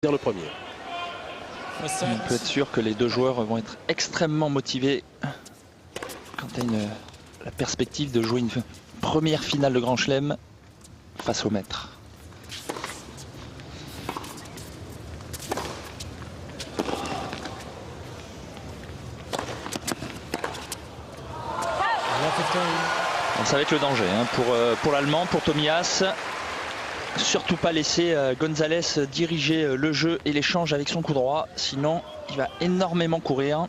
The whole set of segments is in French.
le premier. On peut être sûr que les deux joueurs vont être extrêmement motivés quand il y a la perspective de jouer une première finale de Grand Chelem face au maître. Ça va être le danger hein, pour l'Allemand, pour Tomias. Surtout pas laisser Gonzalez diriger le jeu et l'échange avec son coup droit, sinon il va énormément courir.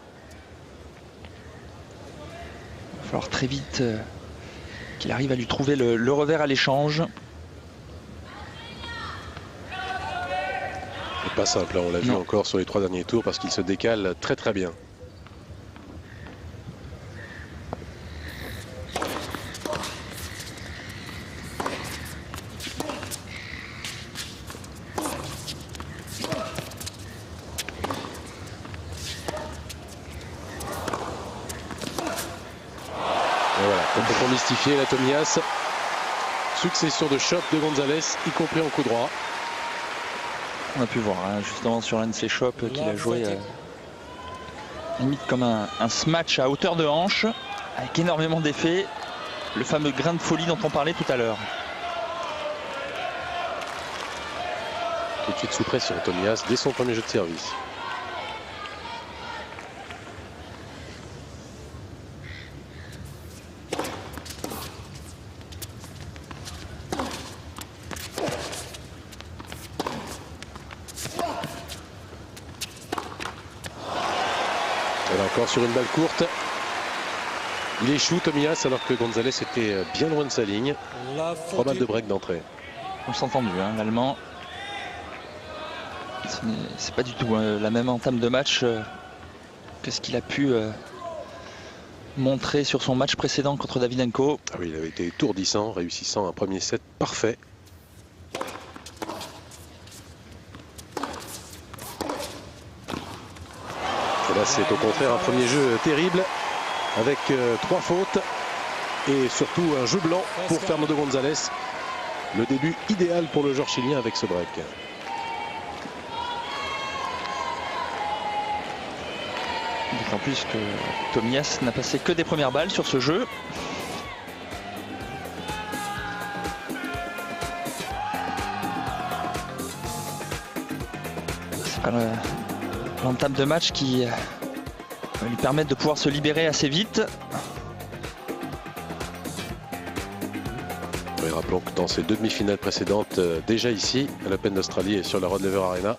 Il va falloir très vite qu'il arrive à lui trouver le revers à l'échange. C'est pas simple, hein, on l'a vu encore sur les 3 derniers tours parce qu'il se décale très très bien. Et voilà, complètement mystifié la Tomias. Succession de chocs de Gonzalez, y compris en coup droit. On a pu voir hein, justement sur l'un de ses chops qu'il a joué limite comme un smash à hauteur de hanche avec énormément d'effets. Le fameux grain de folie dont on parlait tout à l'heure. Tout de suite sous pression Tomias dès son premier jeu de service. Et là encore sur une balle courte. Il échoue Tomias alors que Gonzalez était bien loin de sa ligne. 3 balles de break d'entrée. On s'est entendu, hein, l'Allemand. C'est pas du tout la même entame de match que ce qu'il a pu montrer sur son match précédent contre Davydenko. Ah oui, il avait été étourdissant, réussissant un premier set parfait. Et là, c'est au contraire un premier jeu terrible avec 3 fautes et surtout un jeu blanc pour Fernando Gonzalez. Le début idéal pour le joueur chilien avec ce break. D'autant plus que Tomias n'a passé que des premières balles sur ce jeu. C'est pas l'entame de match qui va lui permettre de pouvoir se libérer assez vite. Oui, rappelons que dans ces 2 demi-finales précédentes, déjà ici, à l'Open d'Australie et sur la Rod Laver Arena,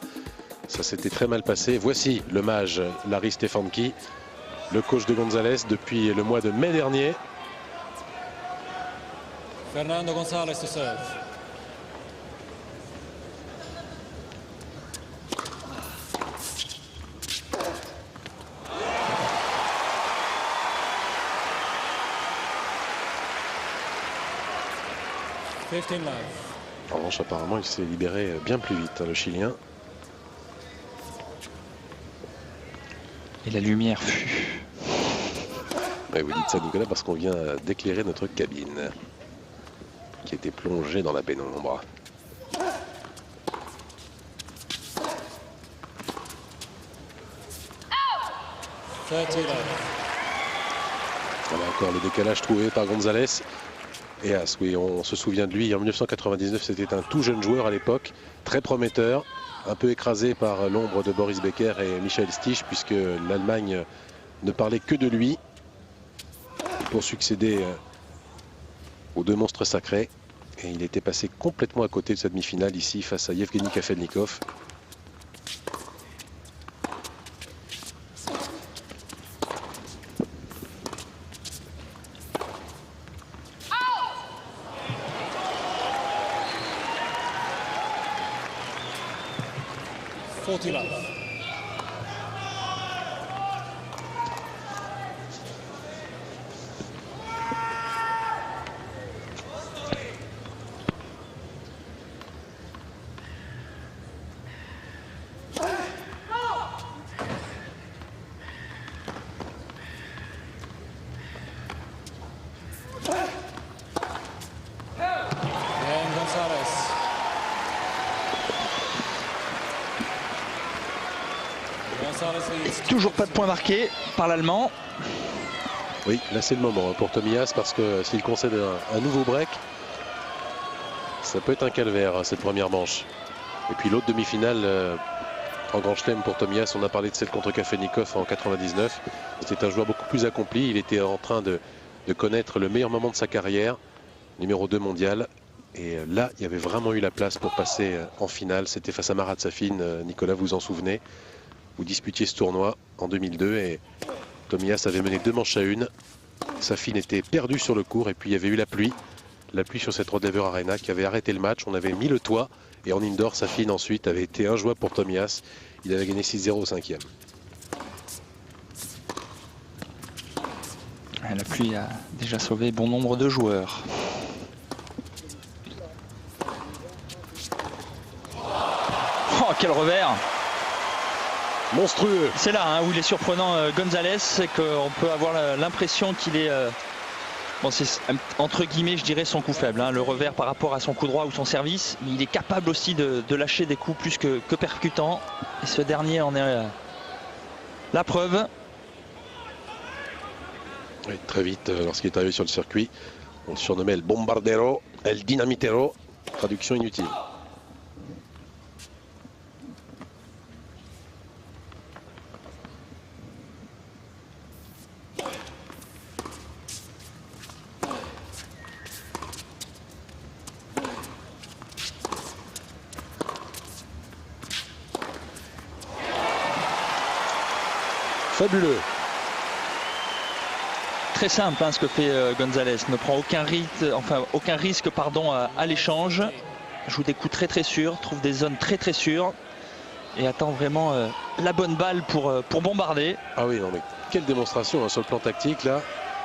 ça s'était très mal passé. Voici le mage Larry Stefanki, le coach de Gonzalez depuis le mois de mai dernier. Fernando Gonzalez to serve. En revanche, apparemment, il s'est libéré bien plus vite, hein, le Chilien. Et la lumière fut. Ouais, vous dites ça, Nicolas, parce qu'on vient d'éclairer notre cabine, qui était plongée dans la pénombre. Voilà encore le décalage trouvé par Gonzalez. Et As, oui, on se souvient de lui, en 1999, c'était un tout jeune joueur à l'époque, très prometteur, un peu écrasé par l'ombre de Boris Becker et Michael Stich, puisque l'Allemagne ne parlait que de lui pour succéder aux 2 monstres sacrés. Et il était passé complètement à côté de sa demi-finale ici face à Yevgeny Kafelnikov. González. Toujours pas de point marqué par l'Allemand. Oui, là c'est le moment pour Tomias parce que s'il concède un nouveau break, ça peut être un calvaire cette première manche. Et puis l'autre demi-finale en Grand Chelem pour Tomias, on a parlé de celle contre Kafelnikov en 99. C'était un joueur beaucoup plus accompli. Il était en train de connaître le meilleur moment de sa carrière, numéro 2 mondial. Et là, il y avait vraiment eu la place pour passer en finale. C'était face à Marat Safin. Nicolas, vous en souvenez? Vous disputiez ce tournoi en 2002 et Tomias avait mené 2 manches à 1. Safin était perdu sur le court et puis il y avait eu la pluie. La pluie sur cette Rod Laver Arena qui avait arrêté le match. On avait mis le toit et en indoor, Safin ensuite avait été injouable pour Tomias. Il avait gagné 6-0 au 5e. La pluie a déjà sauvé bon nombre de joueurs. Oh, quel revers! Monstrueux! C'est là où il est surprenant González, c'est qu'on peut avoir l'impression qu'il est... bon, c'est entre guillemets, je dirais, son coup faible, le revers par rapport à son coup droit ou son service. Mais il est capable aussi de lâcher des coups plus que percutants. Et ce dernier en est la preuve. Oui, très vite, lorsqu'il est arrivé sur le circuit, on le surnommait El Bombardero, El Dinamitero. Traduction inutile. Fabuleux. Très simple ce que fait González. Ne prend aucun risque à l'échange. Joue des coups très sûrs, trouve des zones très sûres et attend vraiment la bonne balle pour bombarder. Ah oui, non mais quelle démonstration sur le plan tactique là.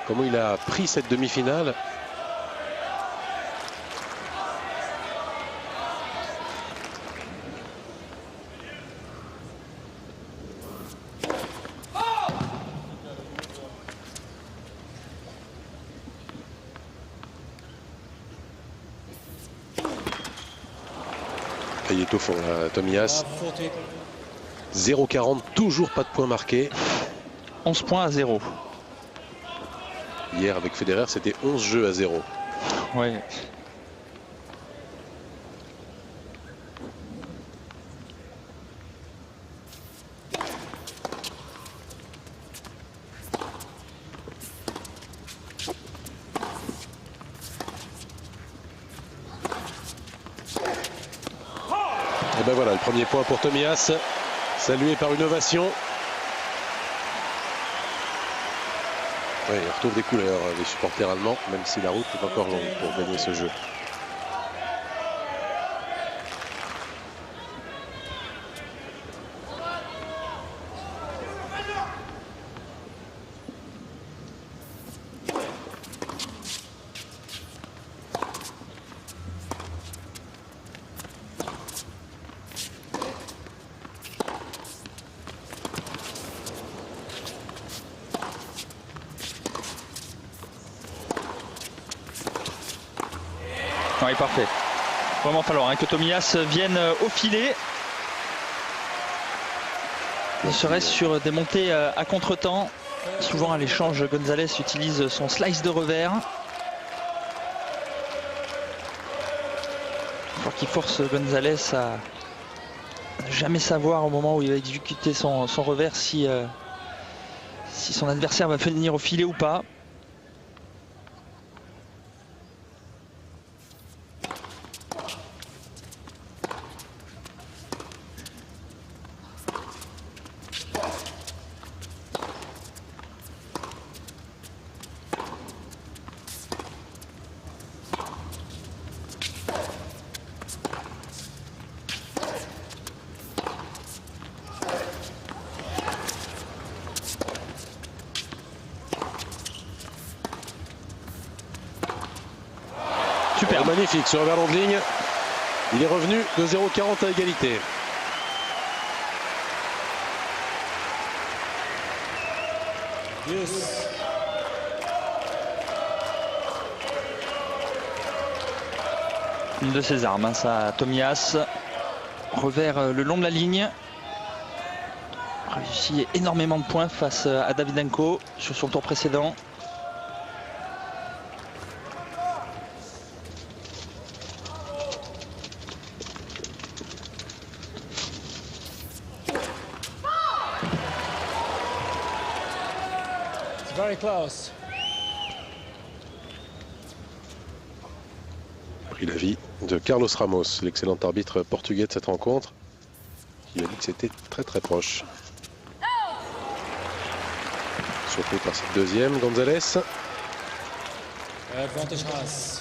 Comment il a pris cette demi-finale. Il est au fond, là, Tomias. 0,40, toujours pas de points marqués. 11 points à 0. Hier, avec Federer, c'était 11 jeux à 0. Ouais. Et ben voilà, le premier point pour Tomias, salué par une ovation. Oui, il retrouve des couleurs, les supporters allemands, même si la route est encore longue pour gagner ce jeu. Oui, parfait. Vraiment falloir que Tomias vienne au filet. Ne serait-ce sur des montées à contre-temps. Souvent à l'échange, González utilise son slice de revers. Il faut qu'il force González à ne jamais savoir au moment où il va exécuter son revers si son adversaire va venir au filet ou pas. Super. Magnifique sur revers long de ligne. Il est revenu de 0,40 à égalité. Yes. Une de ses armes, ça, Tomias. Revers le long de la ligne. réussi énormément de points face à Davydenko sur son tour précédent. It's very close. Pris l'avis de Carlos Ramos, l'excellent arbitre portugais de cette rencontre, qui a dit que c'était très très proche. Surtout par cette deuxième, Gonzalez. Advantage Haas.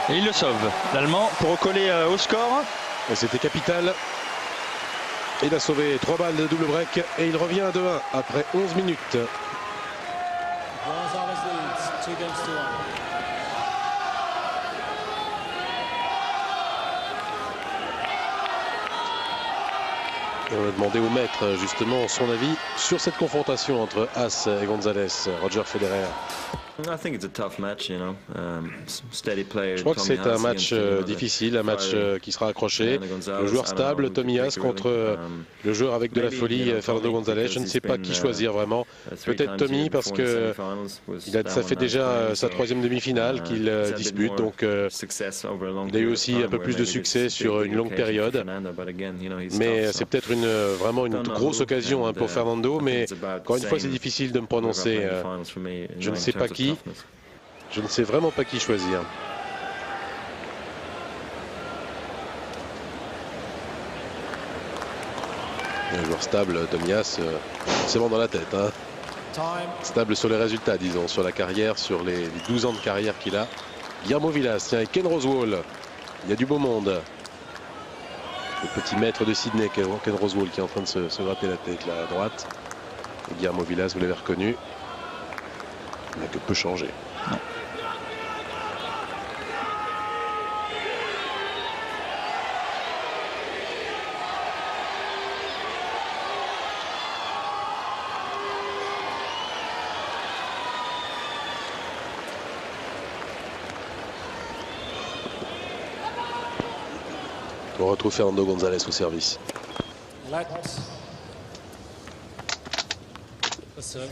Et il le sauve, l'Allemand, pour recoller au score. Et c'était capital. Il a sauvé 3 balles de double break et il revient à 2-1 après 11 minutes. Gonzalez leads 2 games to 1. Et on a demandé au maître justement son avis sur cette confrontation entre Haas et Gonzalez. Roger Federer. Je crois que c'est un match difficile, un match qui sera accroché. Le joueur stable, Tommy Haas, contre le joueur avec de la folie, Fernando Gonzalez. Je ne sais pas qui choisir vraiment. Peut-être Tommy, parce que ça fait déjà sa 3e demi-finale qu'il dispute. Donc il a eu aussi un peu plus de succès sur une longue période. Mais c'est peut-être vraiment une grosse occasion pour Fernando. Mais encore une fois, c'est difficile de me prononcer. Je ne sais pas qui. Je ne sais vraiment pas qui choisir. Un joueur stable, Tommy Haas, forcément dans la tête. Hein. Stable sur les résultats, disons, sur la carrière, sur les 12 ans de carrière qu'il a. Guillermo Vilas, tiens, et Ken Rosewall. Il y a du beau monde. Le petit maître de Sydney, Ken Rosewall, qui est en train de se gratter la tête là à droite. Et Guillermo Vilas, vous l'avez reconnu. Il n'a que peu changé. Non. On retrouve Fernando Gonzalez au service. Let. The serve.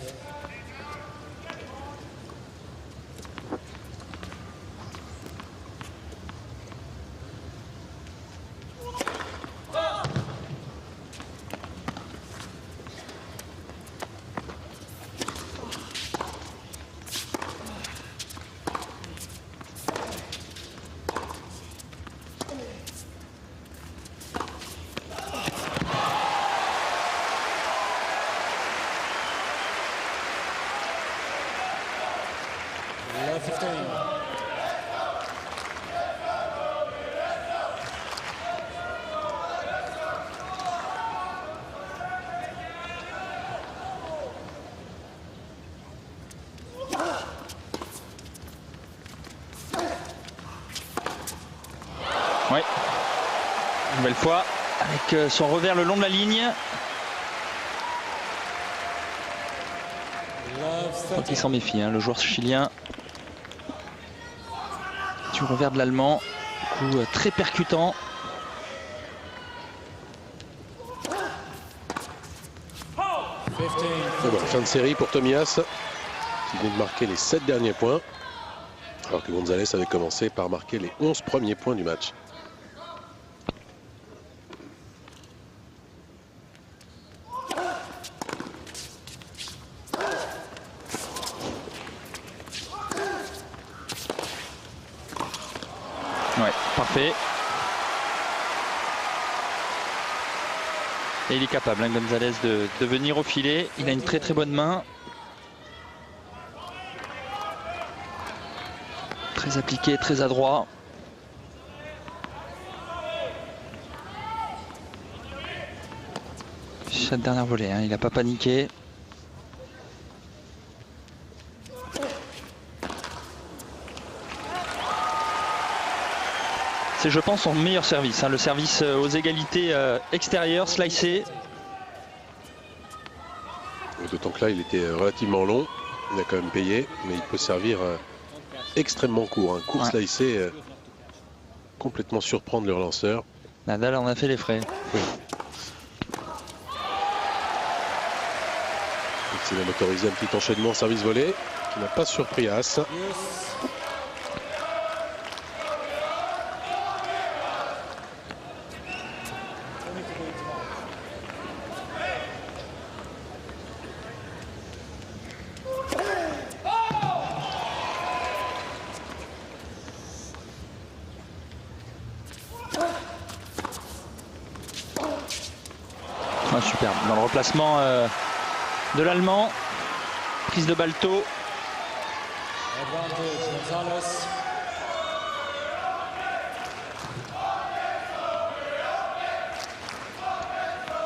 Love 15. Oui. Nouvelle fois, avec son revers le long de la ligne. Quand il s'en méfie, hein, le joueur chilien. Du revers de l'Allemand. Coup très percutant. Et voilà, fin de série pour Tommy Haas, qui vient de marquer les 7 derniers points. Alors que Gonzalez avait commencé par marquer les 11 premiers points du match. Ouais, parfait. Et il est capable, hein, Gonzalez, de venir au filet. Il a une très très bonne main. Très appliqué, très adroit. sur cette dernière volée, hein. Il n'a pas paniqué. C'est, je pense, son meilleur service, hein. Le service aux égalités extérieures, slicé. D'autant que là, il était relativement long. Il a quand même payé, mais il peut servir extrêmement court. Un court slicé, complètement surprendre le relanceur. Nadal en a fait les frais. Oui. Il a autorisé un petit enchaînement service volé qui n'a pas surpris As. Superbe. Dans le replacement de l'Allemand. Prise de balle tôt.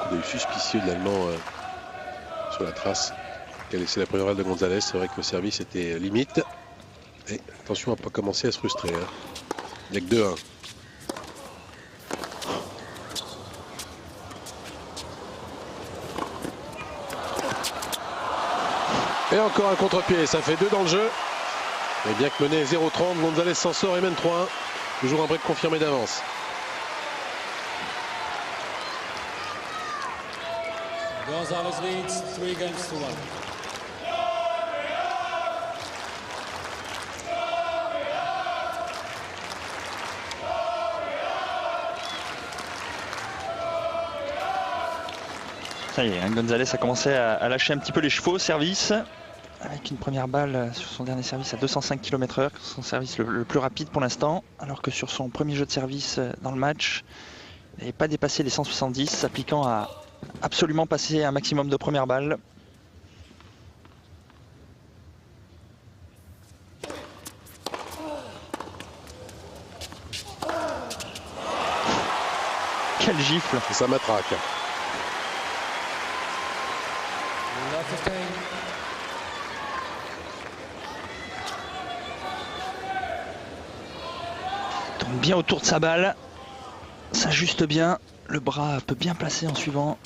Coup d'œil suspicieux de l'Allemand sur la trace qui a laissé la première balle de Gonzalez. C'est vrai que le service était limite. Et attention à ne pas commencer à se frustrer. Hein. Il n'y a que 2-1. Et encore un contre-pied, ça fait 2 dans le jeu. Et bien que mené 0-30, Gonzalez s'en sort et mène 3-1. Toujours un break confirmé d'avance. Gonzalez leads 3 games to 1. Ça y est, hein, Gonzalez a commencé à lâcher un petit peu les chevaux au service. Avec une première balle sur son dernier service à 205 km/h, son service le plus rapide pour l'instant. Alors que sur son premier jeu de service dans le match, il n'avait pas dépassé les 170, s'appliquant à absolument passer un maximum de premières balles. Quelle gifle! Et ça matraque. Tourne bien autour de sa balle, s'ajuste bien, le bras peut bien placer en suivant.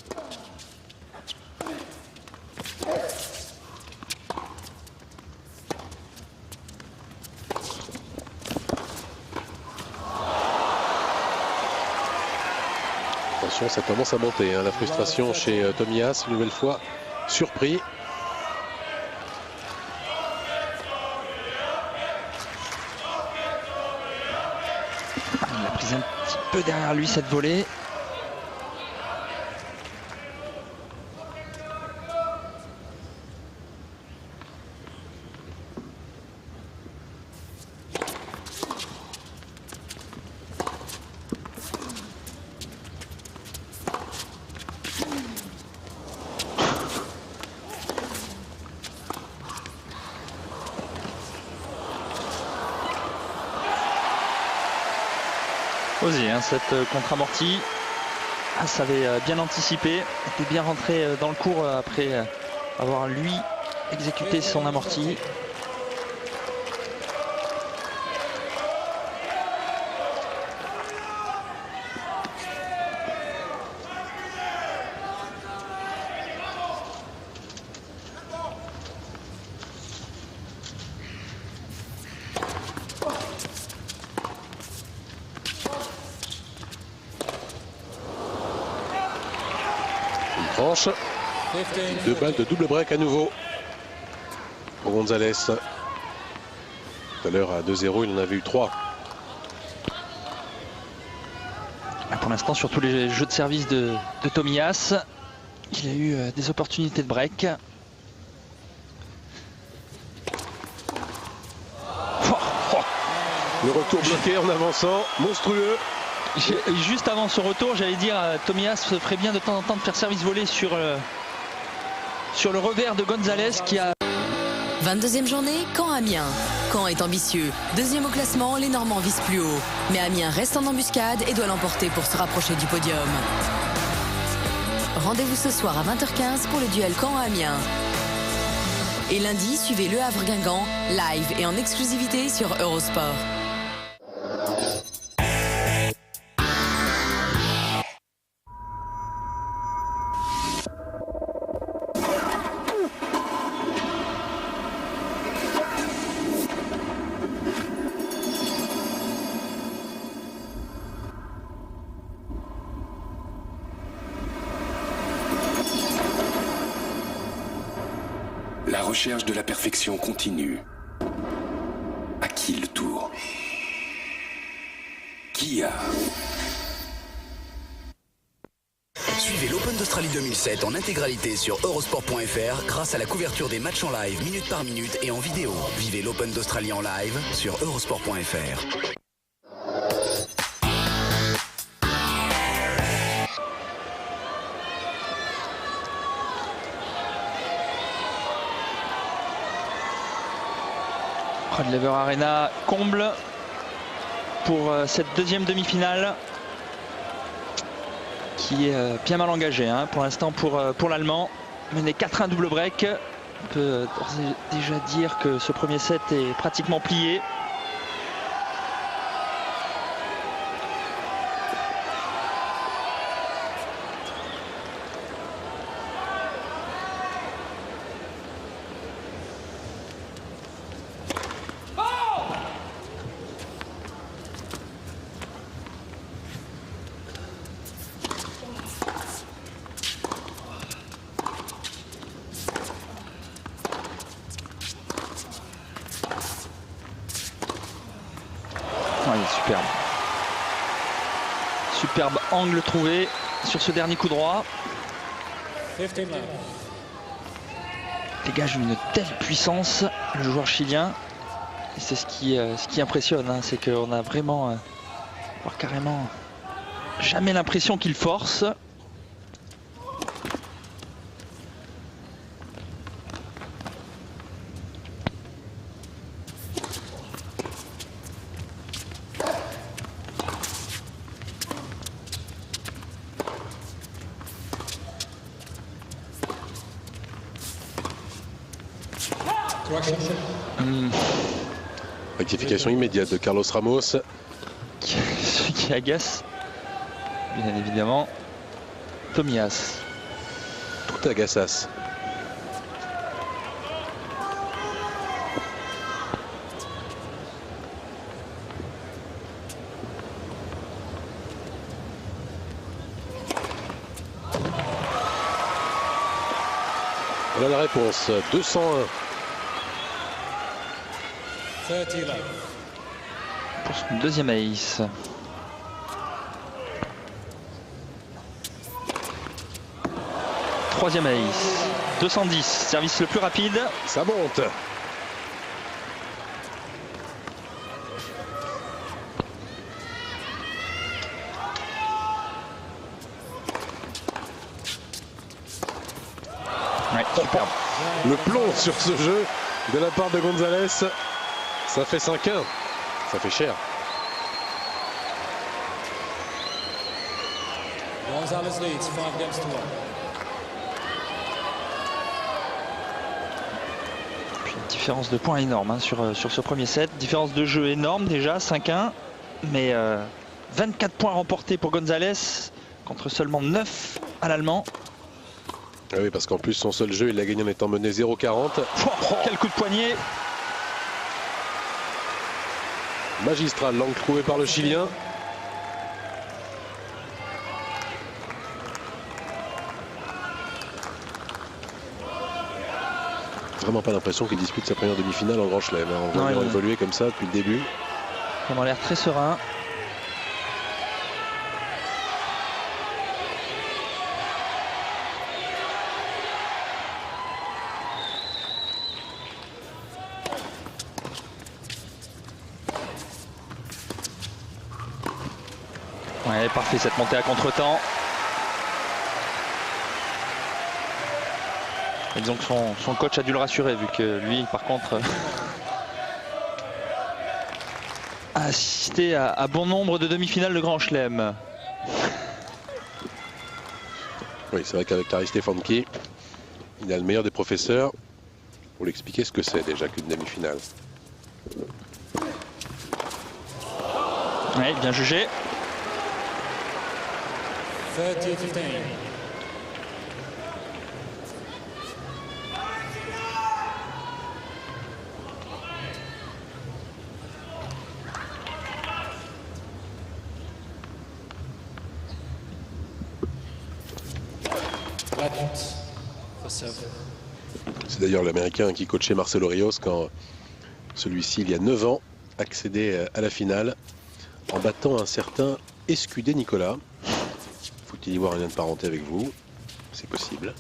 Attention, ça commence à monter, hein, la frustration chez Tommy Haas, une nouvelle fois surpris. Il a pris un petit peu derrière lui cette volée. Osé, hein, cette contre-amortie. Ça avait bien anticipé, était bien rentré dans le cours après avoir lui exécuté son amorti. Tranche. 2 balles de double break à nouveau pour Gonzalez. Tout à l'heure à 2-0, il en avait eu 3. Pour l'instant, sur tous les jeux de service de Tommy Haas, il a eu des opportunités de break. Le retour bloqué en avançant, monstrueux. Juste avant ce retour, j'allais dire, Tommy Haas ferait bien de temps en temps de faire service volé sur le revers de Gonzalez qui a... 22e journée, Caen-Amiens. Caen est ambitieux. 2e au classement, les Normands visent plus haut. Mais Amiens reste en embuscade et doit l'emporter pour se rapprocher du podium. rendez-vous ce soir à 20h15 pour le duel Caen-Amiens. Et lundi, suivez Le Havre-Guingamp, live et en exclusivité sur Eurosport. La recherche de la perfection continue. À qui le tour? Qui a? Suivez l'Open d'Australie 2007 en intégralité sur Eurosport.fr grâce à la couverture des matchs en live minute par minute et en vidéo. Vivez l'Open d'Australie en live sur Eurosport.fr. Rod Laver Arena comble pour cette deuxième demi-finale qui est bien mal engagée hein, pour l'instant pour l'Allemand. Mené 4-1 double break. On peut déjà dire que ce premier set est pratiquement plié. Superbe. Superbe angle trouvé sur ce dernier coup droit. Dégage une telle puissance le joueur chilien. Et c'est ce qui impressionne, hein, c'est qu'on a vraiment voire carrément jamais l'impression qu'il force. Rectification immédiate de Carlos Ramos. Celui qui agace, bien évidemment, Tomias. Tout agaçasse. Voilà la réponse, 201. 30 love. Pour son deuxième ace. Troisième ace. 210, service le plus rapide. Ça monte. Ouais, superbe. Le plomb sur ce jeu de la part de Gonzalez. Ça fait 5-1. Ça fait cher. Gonzalez leads 5 games to 1. Puis une différence de points énorme hein, sur ce premier set. Différence de jeu énorme déjà, 5-1. Mais 24 points remportés pour Gonzalez contre seulement 9 à l'Allemand. Ah oui, parce qu'en plus son seul jeu, il l'a gagné en étant mené 0-40. Quel coup de poignet! Magistral, l'angle trouvé par le Chilien. Vraiment pas l'impression qu'il dispute sa première demi-finale en Grand Chelem. On va évoluer comme ça depuis le début. Il a l'air très serein. Ouais, parfait cette montée à contre-temps. Et disons que son coach a dû le rassurer vu que lui par contre a assisté à bon nombre de demi-finales de Grand Chelem. Oui, c'est vrai qu'avec Larry Stefanski, il a le meilleur des professeurs pour lui expliquer ce que c'est déjà qu'une demi-finale. Oui, bien jugé. 30-15. C'est d'ailleurs l'Américain qui coachait Marcelo Rios quand celui-ci, il y a 9 ans, accédait à la finale en battant un certain Escudé Nicolas. Faut-il y voir un lien de parenté avec vous? C'est possible.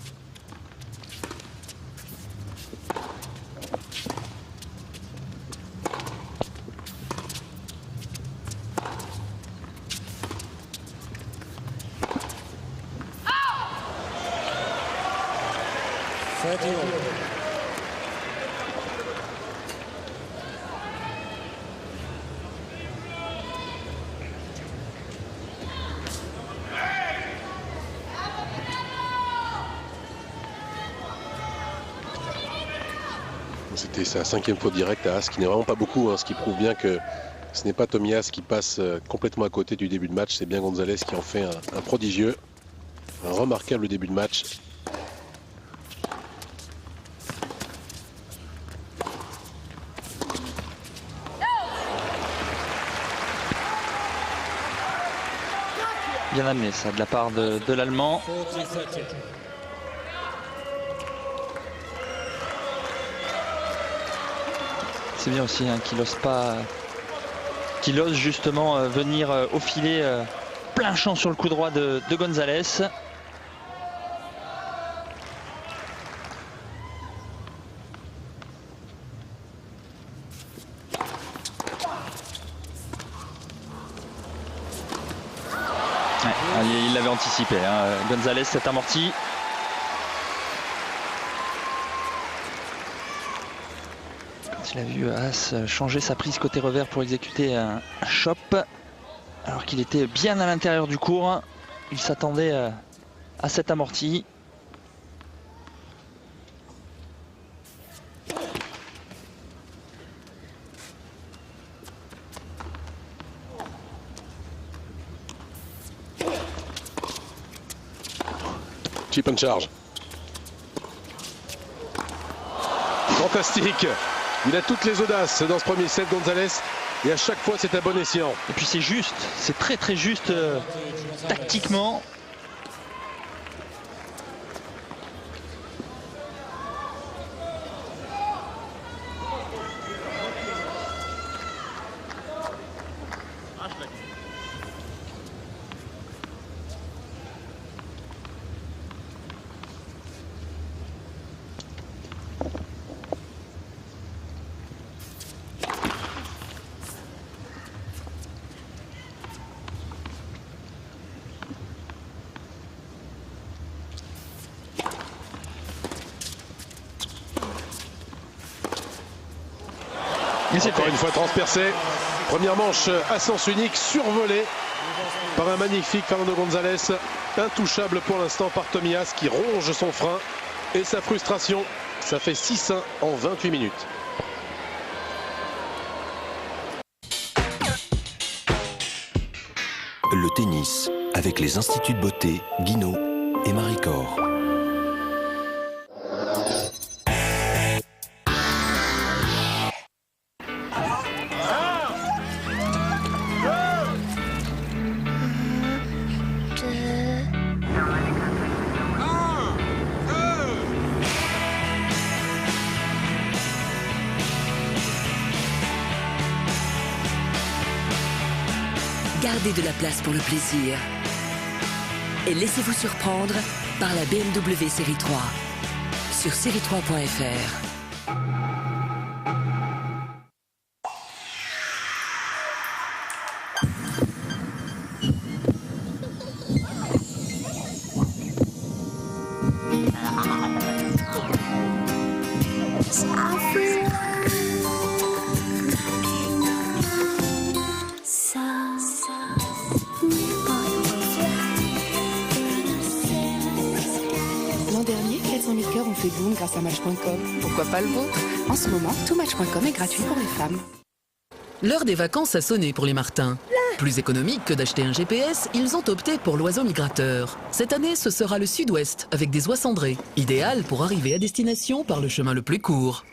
C'était sa 5e faute directe à As, ce qui n'est vraiment pas beaucoup, hein, ce qui prouve bien que ce n'est pas Tommy Haas qui passe complètement à côté du début de match, c'est bien Gonzalez qui en fait un prodigieux, un remarquable début de match. Bien amené ça de la part de l'Allemand. 40-30. C'est bien aussi hein, qu'il ose justement venir au filet plein champ sur le coup droit de Gonzalez. Ouais, il l'avait anticipé, hein. Gonzalez s'est amorti. Il a vu As changer sa prise côté revers pour exécuter un chop alors qu'il était bien à l'intérieur du court. Il s'attendait à cette amortie. Chip and charge. Fantastique. Il a toutes les audaces dans ce premier set, Gonzalez, et à chaque fois c'est à bon escient. Et puis c'est juste, c'est très très juste tactiquement. Encore une fois transpercé. Première manche à sens unique, survolée par un magnifique Fernando Gonzalez. Intouchable pour l'instant par Tommy Haas qui ronge son frein et sa frustration. Ça fait 6-1 en 28 minutes. Le tennis avec les instituts de beauté Guinaud et Maricor. Gardez de la place pour le plaisir. Et laissez-vous surprendre par la BMW Série 3 sur série3.fr. L'an dernier, 400 000 cœurs ont fait boum grâce à Match.com. Pourquoi pas le vôtre? En ce moment, tout Match.com est gratuit pour les femmes. L'heure des vacances a sonné pour les Martins. Plus économique que d'acheter un GPS, ils ont opté pour l'oiseau migrateur. Cette année, ce sera le sud-ouest, avec des oies cendrées. Idéal pour arriver à destination par le chemin le plus court.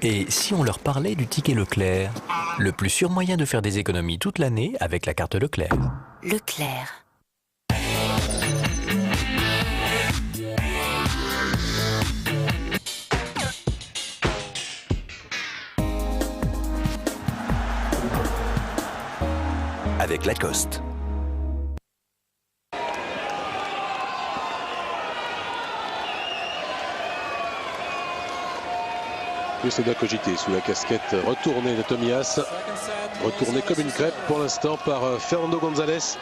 Et si on leur parlait du ticket Leclerc? Le plus sûr moyen de faire des économies toute l'année avec la carte Leclerc. Leclerc. Avec Lacoste. Plus c'est cogité sous la casquette retournée de Tomias. Retournée comme une crêpe pour l'instant par Fernando González.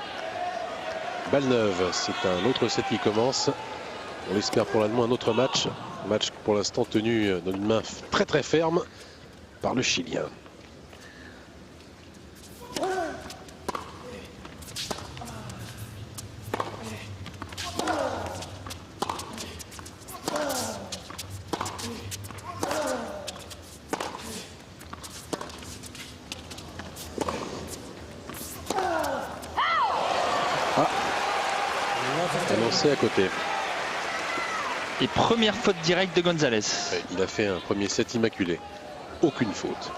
Balle neuve, c'est un autre set qui commence. On l'espère pour l'Allemand un autre match. Match pour l'instant tenu dans une main très très ferme par le Chilien. Annoncé à côté. Et première faute directe de González. Il a fait un premier set immaculé. Aucune faute.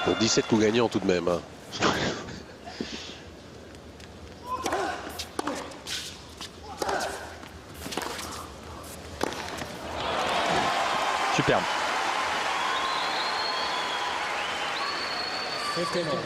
Pour 17 coups gagnants tout de même. Hein. Superbe. 15 all.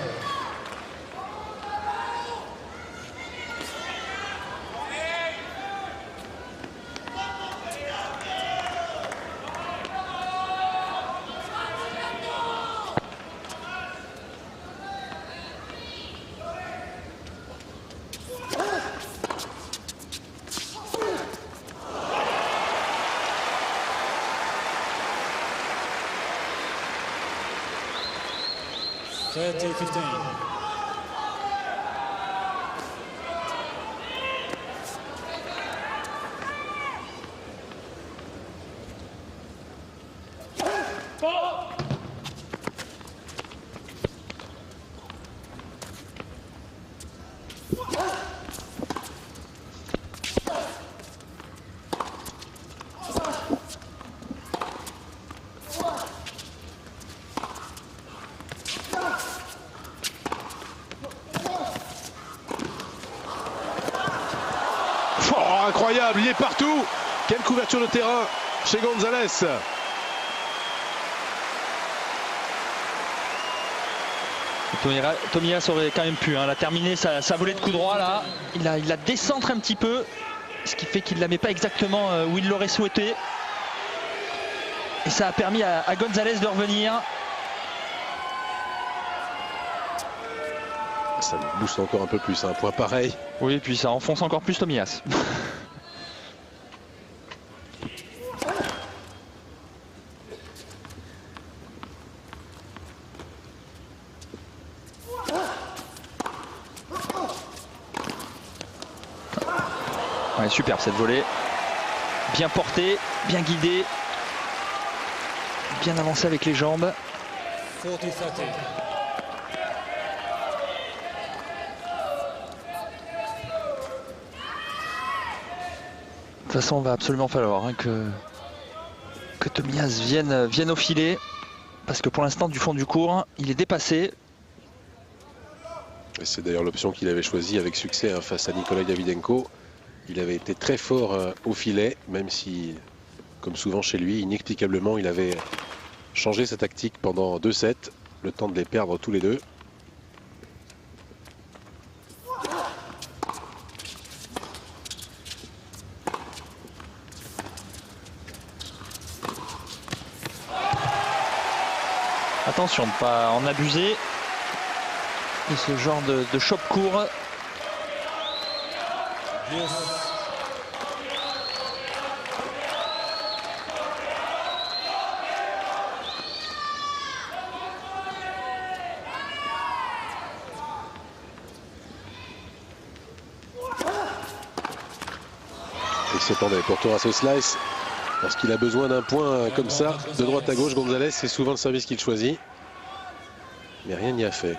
Incroyable, il est partout. Quelle couverture de terrain chez González. Tomias aurait quand même pu la terminer sa volée de coup droit là. Il la décentre un petit peu, ce qui fait qu'il ne la met pas exactement où il l'aurait souhaité. Et ça a permis à González de revenir. Ça me booste encore un peu plus, un point pareil. Oui, et puis ça enfonce encore plus Tomias. Ouais, superbe cette volée. Bien portée, bien guidée. Bien avancée avec les jambes. 40-30. De toute façon, il va absolument falloir que Tomias vienne au filet. Parce que pour l'instant, du fond du court, il est dépassé. C'est d'ailleurs l'option qu'il avait choisie avec succès face à Nikolai Davydenko. Il avait été très fort au filet, même si, comme souvent chez lui, inexplicablement, il avait changé sa tactique pendant 2 sets, le temps de les perdre tous les deux. Attention de ne pas en abuser de ce genre de choc court. Il s'y attendait. Pour Torras au slice, lorsqu'il a besoin d'un point comme ça, de droite à gauche, Gonzalez, c'est souvent le service qu'il choisit. Mais rien n'y a fait.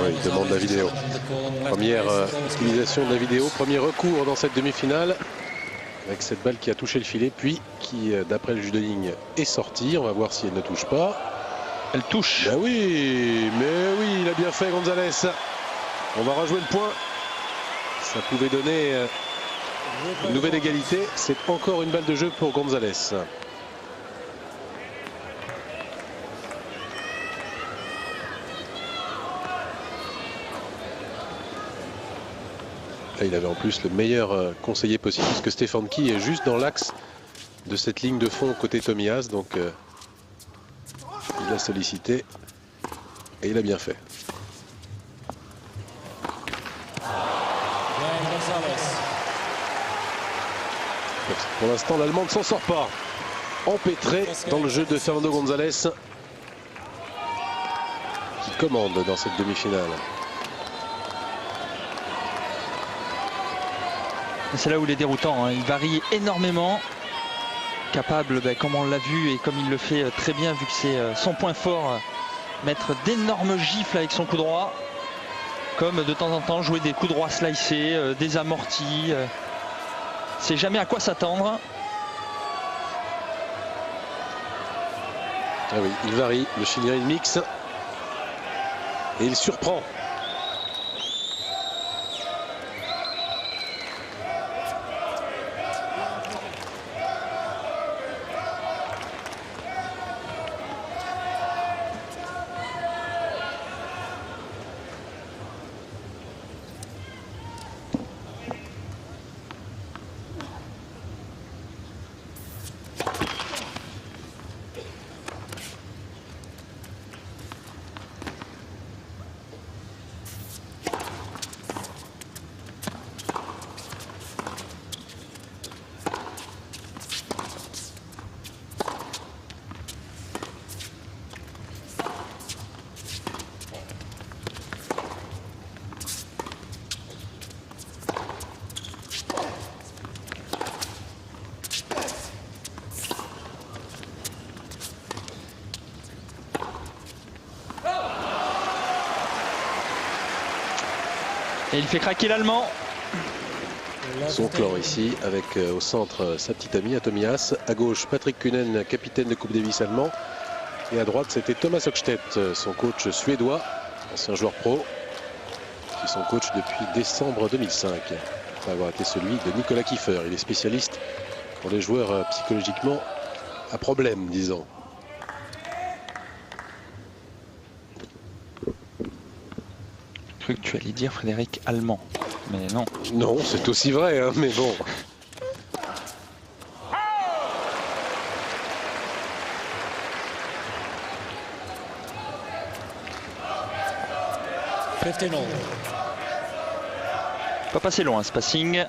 Il demande la vidéo. Première utilisation de la vidéo, premier recours dans cette demi-finale. Avec cette balle qui a touché le filet, puis qui, d'après le juge de ligne, est sortie. On va voir si elle ne touche pas. Elle touche. Ben oui, mais oui, il a bien fait Gonzalez. On va rejouer le point. Ça pouvait donner une nouvelle égalité. C'est encore une balle de jeu pour Gonzalez. Là, il avait en plus le meilleur conseiller possible, puisque Stefan Key est juste dans l'axe de cette ligne de fond côté Tomias. Donc il a sollicité et il a bien fait. Pour l'instant, l'Allemand ne s'en sort pas. Empêtré dans le jeu de Fernando Gonzalez, qui commande dans cette demi-finale. C'est là où il est déroutant, hein. Il varie énormément, capable, comme on l'a vu et comme il le fait très bien, vu que c'est son point fort, mettre d'énormes gifles avec son coup droit, comme de temps en temps jouer des coups droits slicés, des amortis. C'est jamais à quoi s'attendre. Ah oui, il varie, le Chilien il mixe et il surprend. Et il fait craquer l'Allemand. Son clan ici avec au centre sa petite amie Tomias. À gauche Patrick Kunen, capitaine de Coupe Davis allemand. Et à droite c'était Thomas Högstedt, son coach suédois, ancien joueur pro, qui est son coach depuis décembre 2005. Après avoir été celui de Nicolas Kiefer. Il est spécialiste pour les joueurs psychologiquement à problème, disons. Je crois que tu allais dire Frédéric allemand, mais non. Non, c'est aussi vrai, hein, mais bon. Pas passé loin ce passing.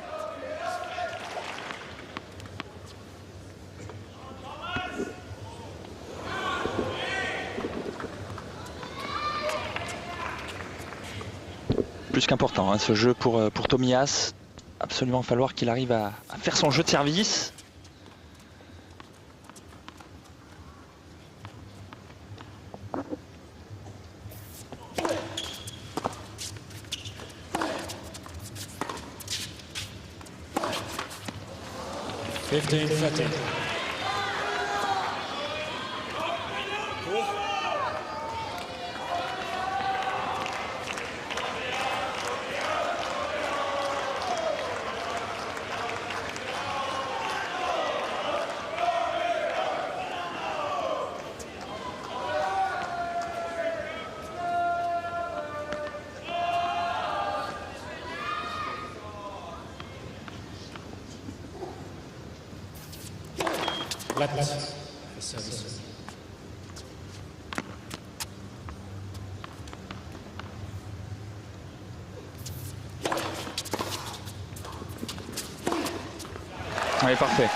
Plus qu'important, hein, ce jeu pour Tomias. Absolument falloir qu'il arrive à faire son jeu de service. Allez, parfait.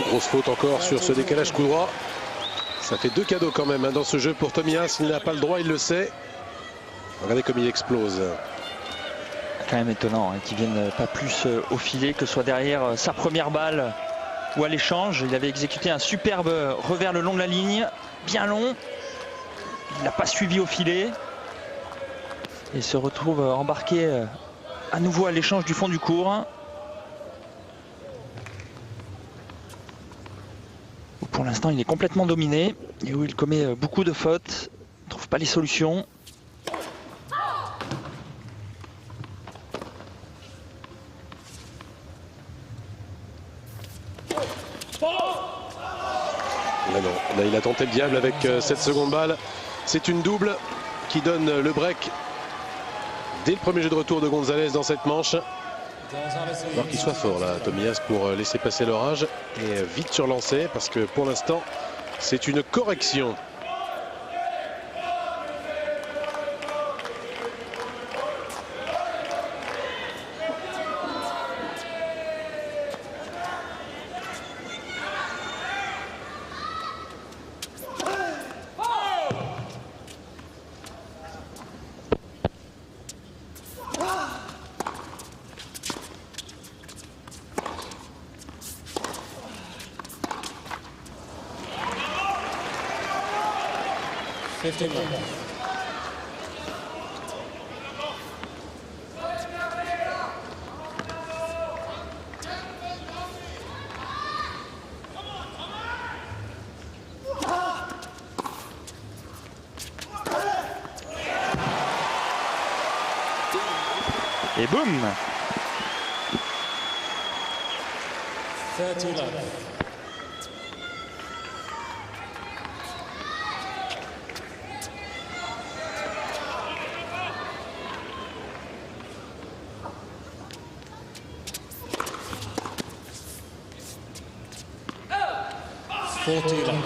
Grosse faute encore sur ce décalage coup droit. Ça fait 2 cadeaux quand même dans ce jeu pour Tomias. Il n'a pas le droit, il le sait. Regardez comme il explose. Quand même étonnant qu'il ne vienne pas plus au filet, que ce soit derrière sa première balle ou à l'échange. Il avait exécuté un superbe revers le long de la ligne, bien long. Il n'a pas suivi au filet. Et se retrouve embarqué à nouveau à l'échange du fond du court. Pour l'instant, il est complètement dominé et où il commet beaucoup de fautes, ne trouve pas les solutions. Là, non. Là, il a tenté le diable avec cette seconde balle. C'est une double qui donne le break dès le premier jeu de retour de Gonzalez dans cette manche. Alors qu'il soit fort là, Tomias, pour laisser passer l'orage et vite sur lancé parce que pour l'instant c'est une correction. Et boum! 30 love.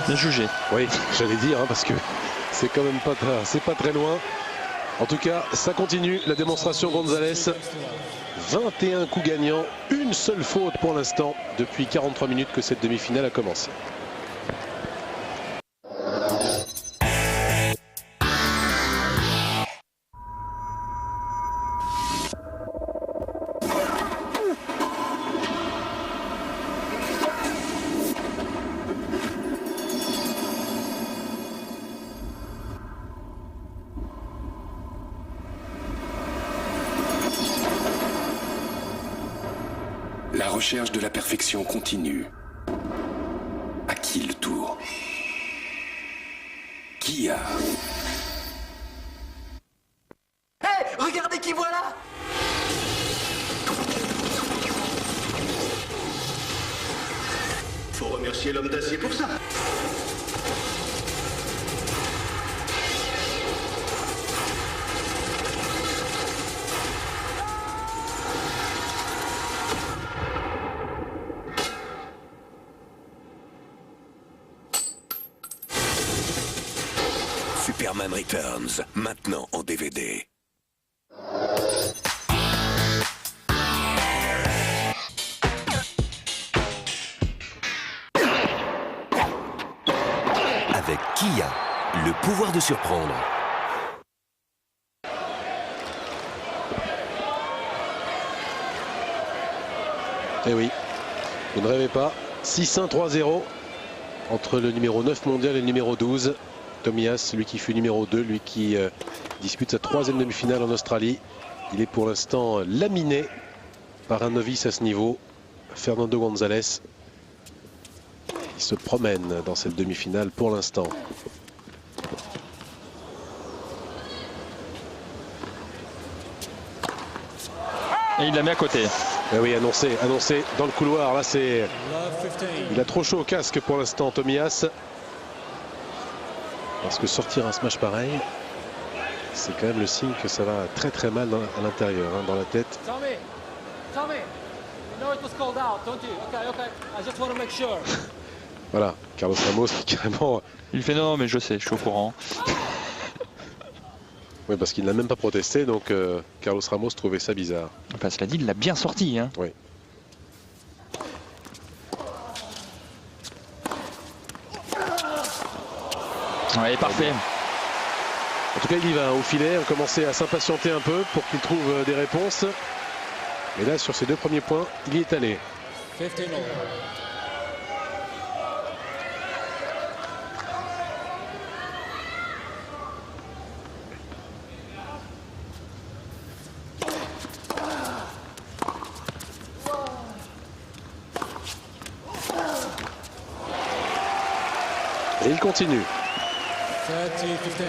Bien jugé. Oui, j'allais dire, parce que c'est quand même pas très loin. En tout cas, ça continue, la démonstration Gonzalez. 21 coups gagnants, une seule faute pour l'instant, depuis 43 minutes que cette demi-finale a commencé. La recherche de la perfection continue. À qui le tour? Qui a? Hé, regardez qui voilà! Faut remercier l'homme d'acier pour ça. Superman Returns, maintenant en DVD. Kia, le pouvoir de surprendre. Eh oui, vous ne rêvez pas. 6-1, 3-0 entre le numéro 9 mondial et le numéro 12. Tomias, lui qui fut numéro 2, lui qui dispute sa 3e demi-finale en Australie. Il est pour l'instant laminé par un novice à ce niveau, Fernando González. Il se promène dans cette demi-finale pour l'instant. Et il la met à côté. Eh oui, annoncé dans le couloir. Là, c'est. Il a trop chaud au casque pour l'instant, Tomias. Parce que sortir un smash pareil, c'est quand même le signe que ça va très très mal à l'intérieur, hein, dans la tête. Voilà, Carlos Ramos qui carrément. Il fait non, mais je sais, je suis au courant. Oui, parce qu'il n'a même pas protesté, donc Carlos Ramos trouvait ça bizarre. Enfin, cela dit, il l'a bien sorti. Hein. Oui. Ouais, parfait. En tout cas, il y va au filet. On commençait à s'impatienter un peu pour qu'il trouve des réponses. Et là, sur ces 2 premiers points, il y est allé. 15-0. Et il continue. 30-15.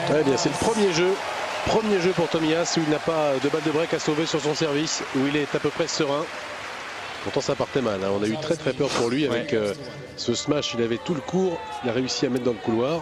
Très bien, c'est le premier jeu. Premier jeu pour Tomias où il n'a pas de balle de break à sauver sur son service, où il est à peu près serein. Pourtant ça partait mal, hein. On a eu très peur pour lui avec ce smash. Il avait tout le court, il a réussi à mettre dans le couloir.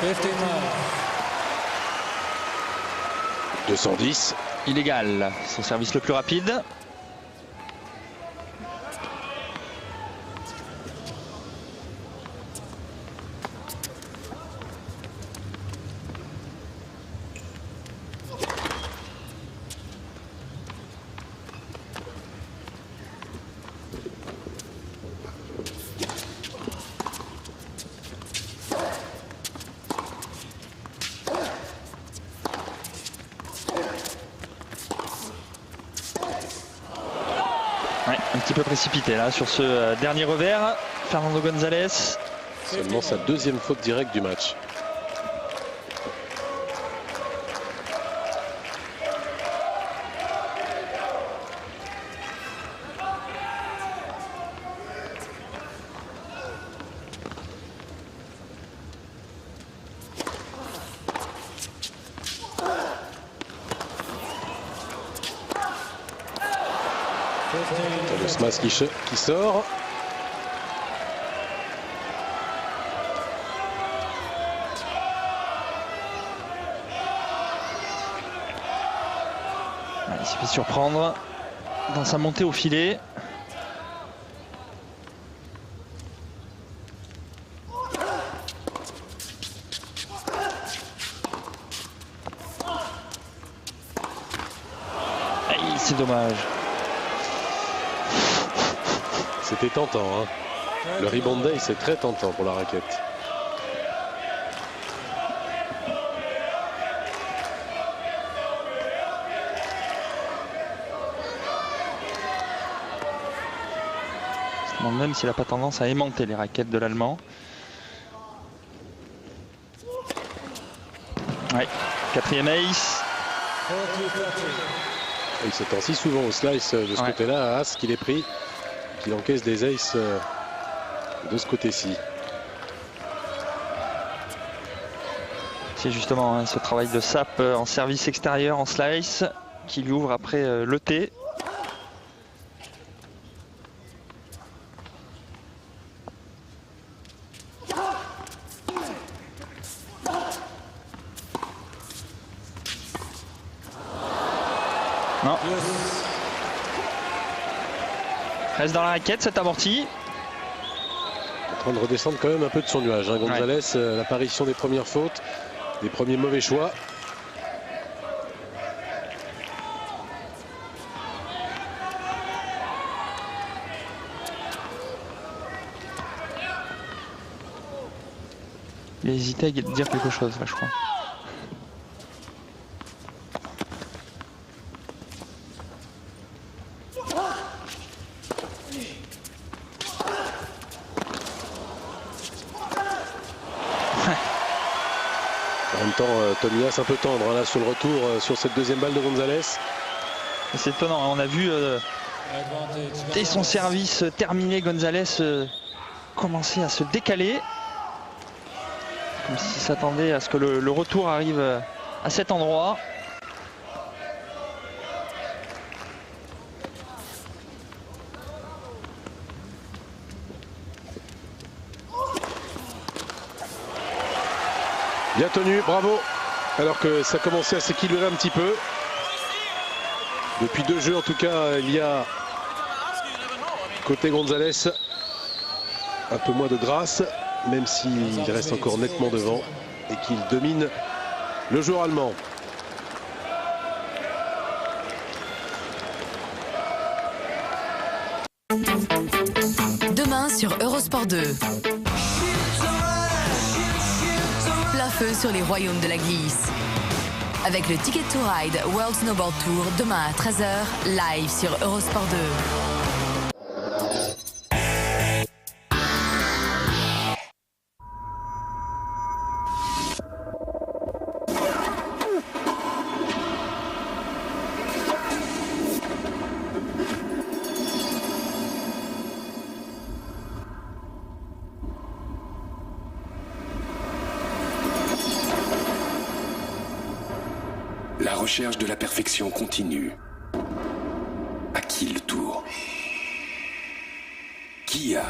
« 210. Illégal, son service le plus rapide. Un petit peu précipité là sur ce dernier revers. Fernando González. Seulement sa 2e faute directe du match. Le smash qui sort. Il s'est fait surprendre dans sa montée au filet. C'est dommage. C'était tentant, hein. Le rebound day, c'est très tentant pour la raquette. Bon, même s'il n'a pas tendance à aimanter les raquettes de l'Allemand. Ouais, 4e ace. Il s'attend si souvent au slice de ce côté-là, à As qu'il est pris, qu'il encaisse des aces de ce côté-ci. C'est justement hein, ce travail de Sapp en service extérieur, en slice, qui lui ouvre après le T. Non. Reste dans la raquette, cet amorti. En train de redescendre quand même un peu de son nuage. Hein. Gonzalez, l'apparition des premières fautes, des premiers mauvais choix. Il a hésité à dire quelque chose là, je crois. En même temps, Tony Haas un peu tendre hein, là sur le retour sur cette deuxième balle de Gonzalez. C'est étonnant, hein, on a vu dès son service terminé, Gonzalez commencer à se décaler. Comme s'il s'attendait à ce que le retour arrive à cet endroit. Bien tenu, bravo. Alors que ça commençait à s'équilibrer un petit peu. Depuis 2 jeux en tout cas, il y a côté Gonzalez un peu moins de grâce, même s'il reste encore nettement devant et qu'il domine le joueur allemand. Demain sur Eurosport 2. Plein feu sur les royaumes de la glisse. Avec le Ticket to Ride World Snowboard Tour demain à 13h, live sur Eurosport 2. La recherche de la perfection continue. À qui le tour? Qui a?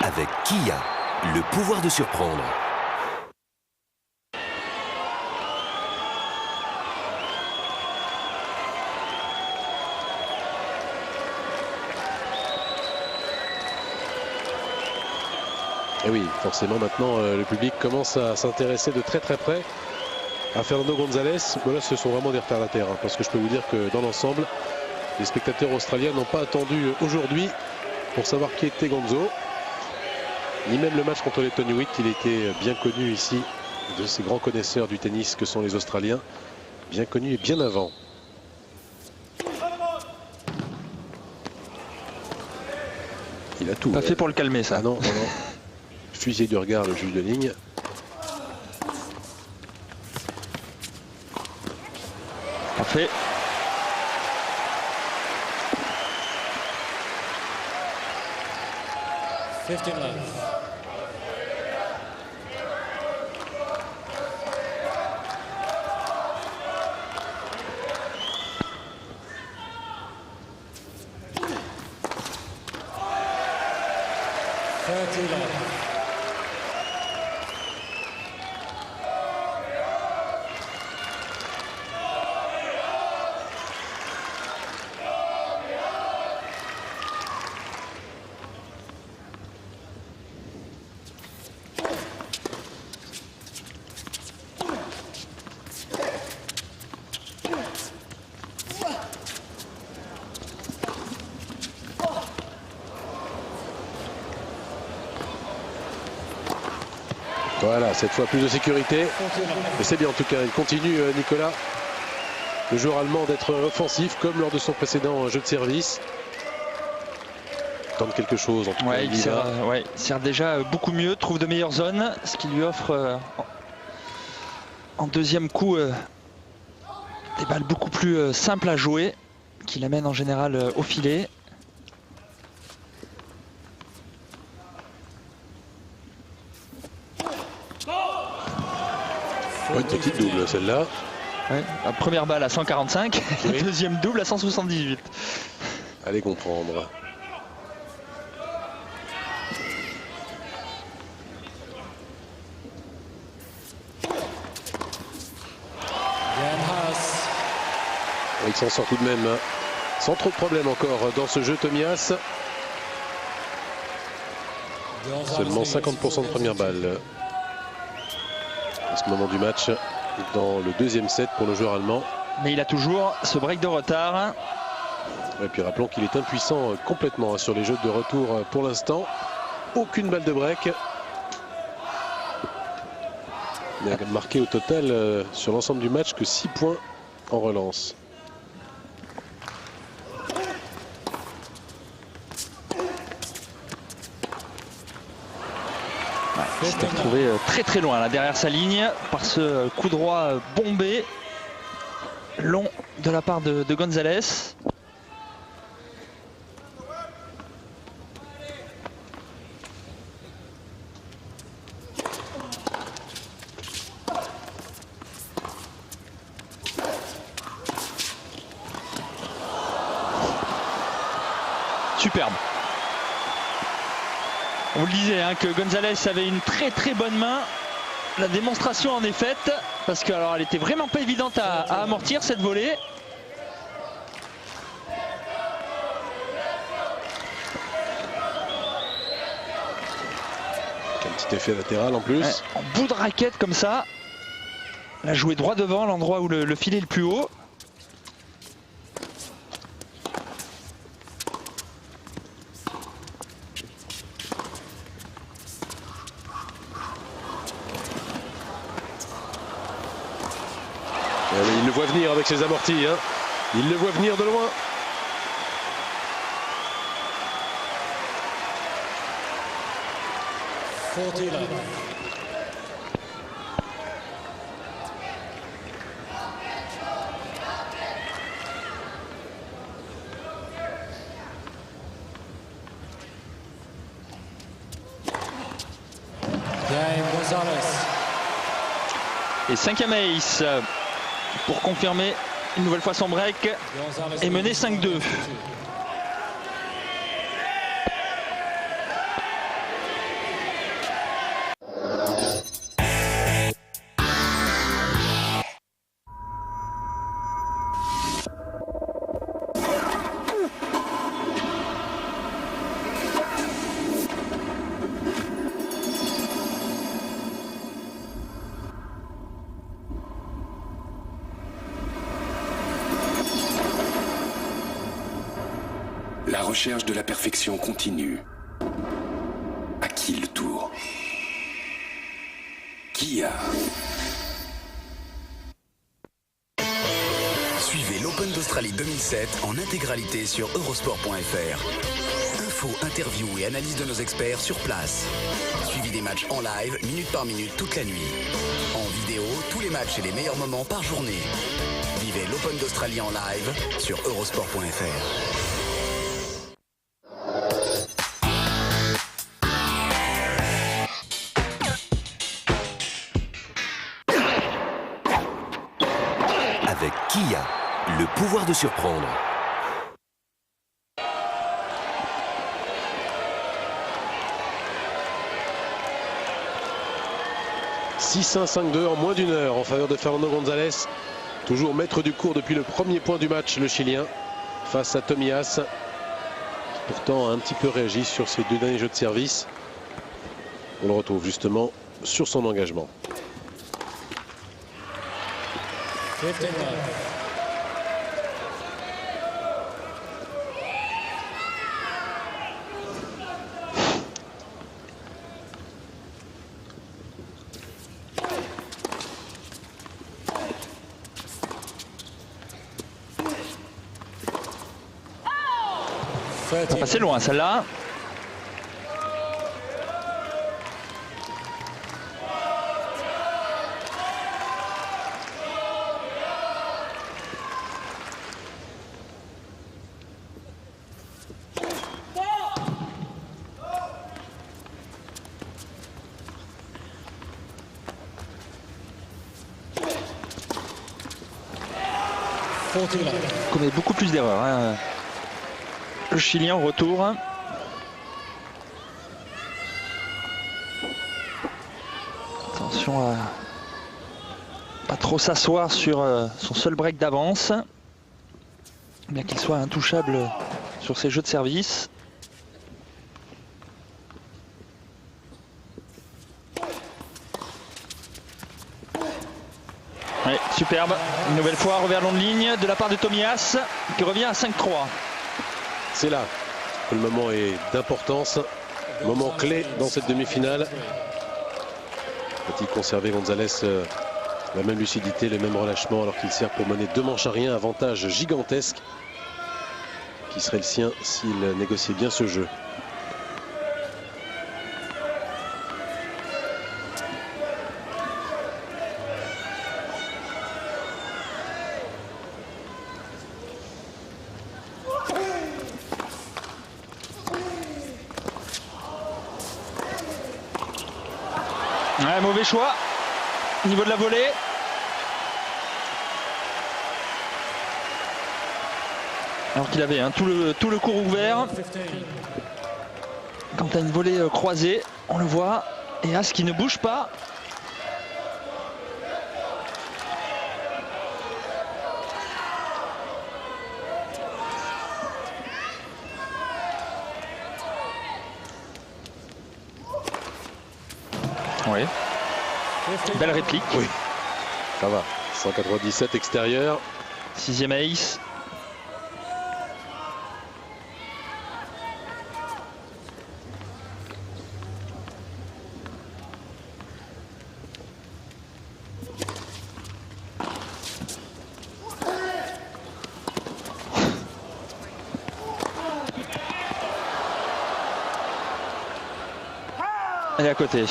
Avec Kia, le pouvoir de surprendre. Et oui, forcément maintenant le public commence à s'intéresser de très près à Fernando Gonzalez. Bon, là ce sont vraiment des retardataires hein, parce que je peux vous dire que dans l'ensemble, les spectateurs australiens n'ont pas attendu aujourd'hui pour savoir qui était Gonzo. Ni même le match contre les Tony Witt, il était bien connu ici de ces grands connaisseurs du tennis que sont les Australiens. Bien connu et bien avant. Il a tout. Pas fait pour le calmer ça. Ah non, non, non. Fusillé du regard le juge de ligne. Parfait. Voilà, cette fois plus de sécurité. Et c'est bien en tout cas, il continue Nicolas, le joueur allemand, d'être offensif comme lors de son précédent jeu de service. Tente quelque chose en tout cas. Il sert déjà beaucoup mieux, trouve de meilleures zones, ce qui lui offre en deuxième coup des balles beaucoup plus simples à jouer, qui l'amènent en général au filet. Une petite double celle-là. Ouais, la première balle à 145, oui. La deuxième double à 178. Allez comprendre. Il s'en sort tout de même sans trop de problème encore dans ce jeu, Tomias. Seulement 50% de première balle à ce moment du match dans le deuxième set pour le joueur allemand. Mais il a toujours ce break de retard. Et puis rappelons qu'il est impuissant complètement sur les jeux de retour pour l'instant. Aucune balle de break. Il n'a marqué au total sur l'ensemble du match que 6 points en relance. Il s'était retrouvé très loin là, derrière sa ligne par ce coup droit bombé long de la part de Gonzalez. Superbe. On le disait que Gonzalez avait une très bonne main. La démonstration en est faite parce que alors elle était vraiment pas évidente à amortir cette volée. Un petit effet latéral en plus. Ouais, en bout de raquette comme ça. Elle a joué droit devant, l'endroit où le filet est le plus haut. Il le voit venir avec ses amortis. Il le voit venir de loin. Et 5e ace pour confirmer une nouvelle fois son break et mener 5-2. La recherche de la perfection continue. À qui le tour? Qui a? Suivez l'Open d'Australie 2007 en intégralité sur Eurosport.fr. Infos, interviews et analyses de nos experts sur place. Suivi des matchs en live, minute par minute, toute la nuit. En vidéo, tous les matchs et les meilleurs moments par journée. Vivez l'Open d'Australie en live sur Eurosport.fr. Avec Kia, le pouvoir de surprendre. « 6-1, 5-2 en moins d'une heure en faveur de Fernando González. Toujours maître du cours depuis le premier point du match, le Chilien, face à Tomias, qui pourtant a un petit peu réagi sur ses deux derniers jeux de service. On le retrouve justement sur son engagement. Ça passait loin celle-là. Commet beaucoup plus d'erreurs, hein. Le Chilien au retour. Attention à pas trop s'asseoir sur son seul break d'avance, bien qu'il soit intouchable sur ses jeux de service. Ouais, superbe, une nouvelle fois revers long de ligne de la part de Tomias qui revient à 5-3. C'est là que le moment est d'importance, moment clé dans cette demi-finale. Peut-il conserver Gonzalez la même lucidité, le même relâchement alors qu'il sert pour mener 2 manches à rien, avantage gigantesque qui serait le sien s'il négociait bien ce jeu. Ouais, mauvais choix au niveau de la volée. Alors qu'il avait tout le court ouvert. Quand tu as une volée croisée, on le voit. Et As qui ne bouge pas. Oui. Belle réplique. Oui. Ça va. 197 extérieur. 6e ace. Elle est à côté.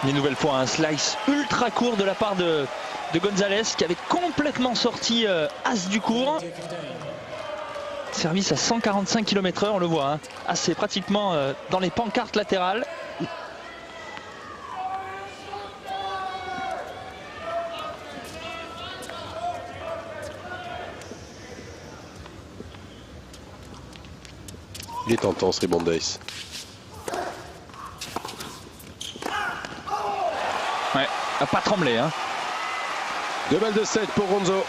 Une nouvelle fois un slice ultra court de la part de Gonzalez qui avait complètement sorti As du court. Service à 145 km/h, on le voit. Hein. As c'est pratiquement dans les pancartes latérales. Il est tentant ce rebond d'ace. Ouais, a pas tremblé. Hein. 2 balles de 7 pour Gonzo.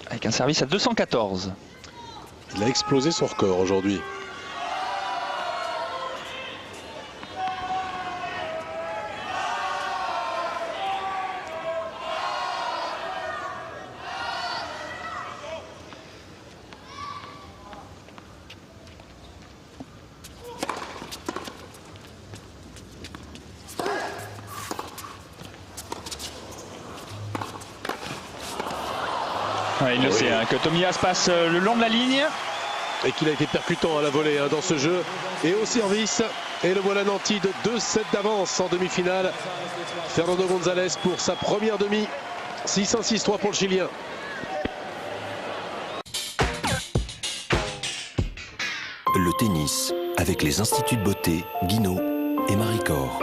Avec un service à 214. Il a explosé son record aujourd'hui. Ouais, il le sait, hein, que Tomias passe le long de la ligne. Et qu'il a été percutant à la volée dans ce jeu et au service. Et le voilà nanti de 2-7 d'avance en demi-finale. Fernando Gonzalez pour sa première demi. 6-1-6-3 pour le Chilien. Le tennis avec les instituts de beauté Guinaud et Maricor.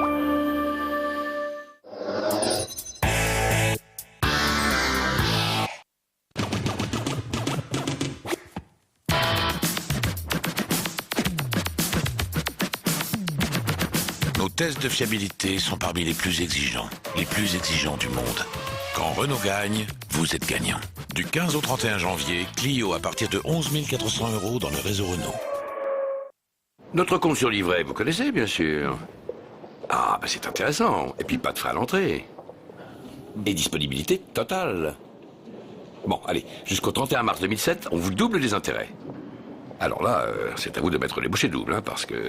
Nos tests de fiabilité sont parmi les plus exigeants du monde. Quand Renault gagne, vous êtes gagnant. Du 15 au 31 janvier, Clio à partir de 11 400 € dans le réseau Renault. Notre compte sur livret, vous connaissez bien sûr. Ah, bah c'est intéressant. Et puis pas de frais à l'entrée. Et disponibilité totale. Bon, allez, jusqu'au 31 mars 2007, on vous double les intérêts. Alors là, c'est à vous de mettre les bouchées doubles, hein, parce que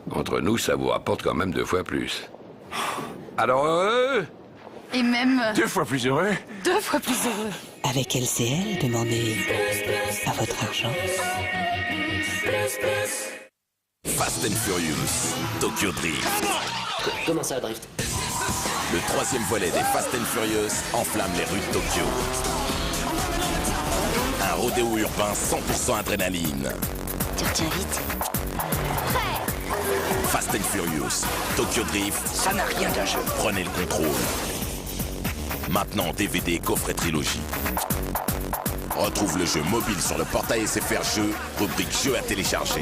entre nous, ça vous rapporte quand même 2 fois plus. Alors, Et même 2 fois plus heureux. 2 fois plus heureux. Avec LCL, demandez à votre argent. Fast and Furious, Tokyo Drift. Comment ça, Drift? Le 3e volet des Fast and Furious enflamme les rues de Tokyo. Un rodéo urbain 100% adrénaline. Tu retiens vite. Fast and Furious, Tokyo Drift. Ça n'a rien d'un jeu. Prenez le contrôle. Maintenant DVD coffret trilogie. Retrouve le jeu mobile sur le portail SFR Jeux, rubrique jeux à télécharger.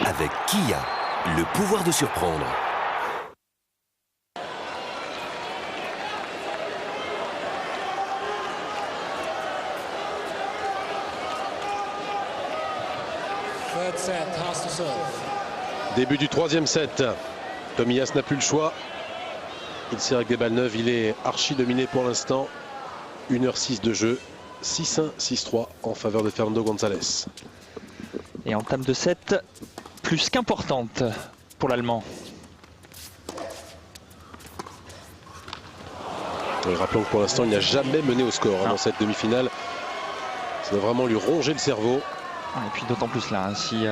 Avec Kia, le pouvoir de surprendre. Third set has to serve. Début du 3e set. Tomias n'a plus le choix. Il sert avec des balles neuves. Il est archi dominé pour l'instant. 1h06 de jeu. 6-1, 6-3 en faveur de Fernando González. Et entame de 7 plus qu'importante pour l'Allemand. Rappelons que pour l'instant il n'a jamais mené au score dans cette demi-finale. Ça va vraiment lui ronger le cerveau. Et puis d'autant plus là, hein, si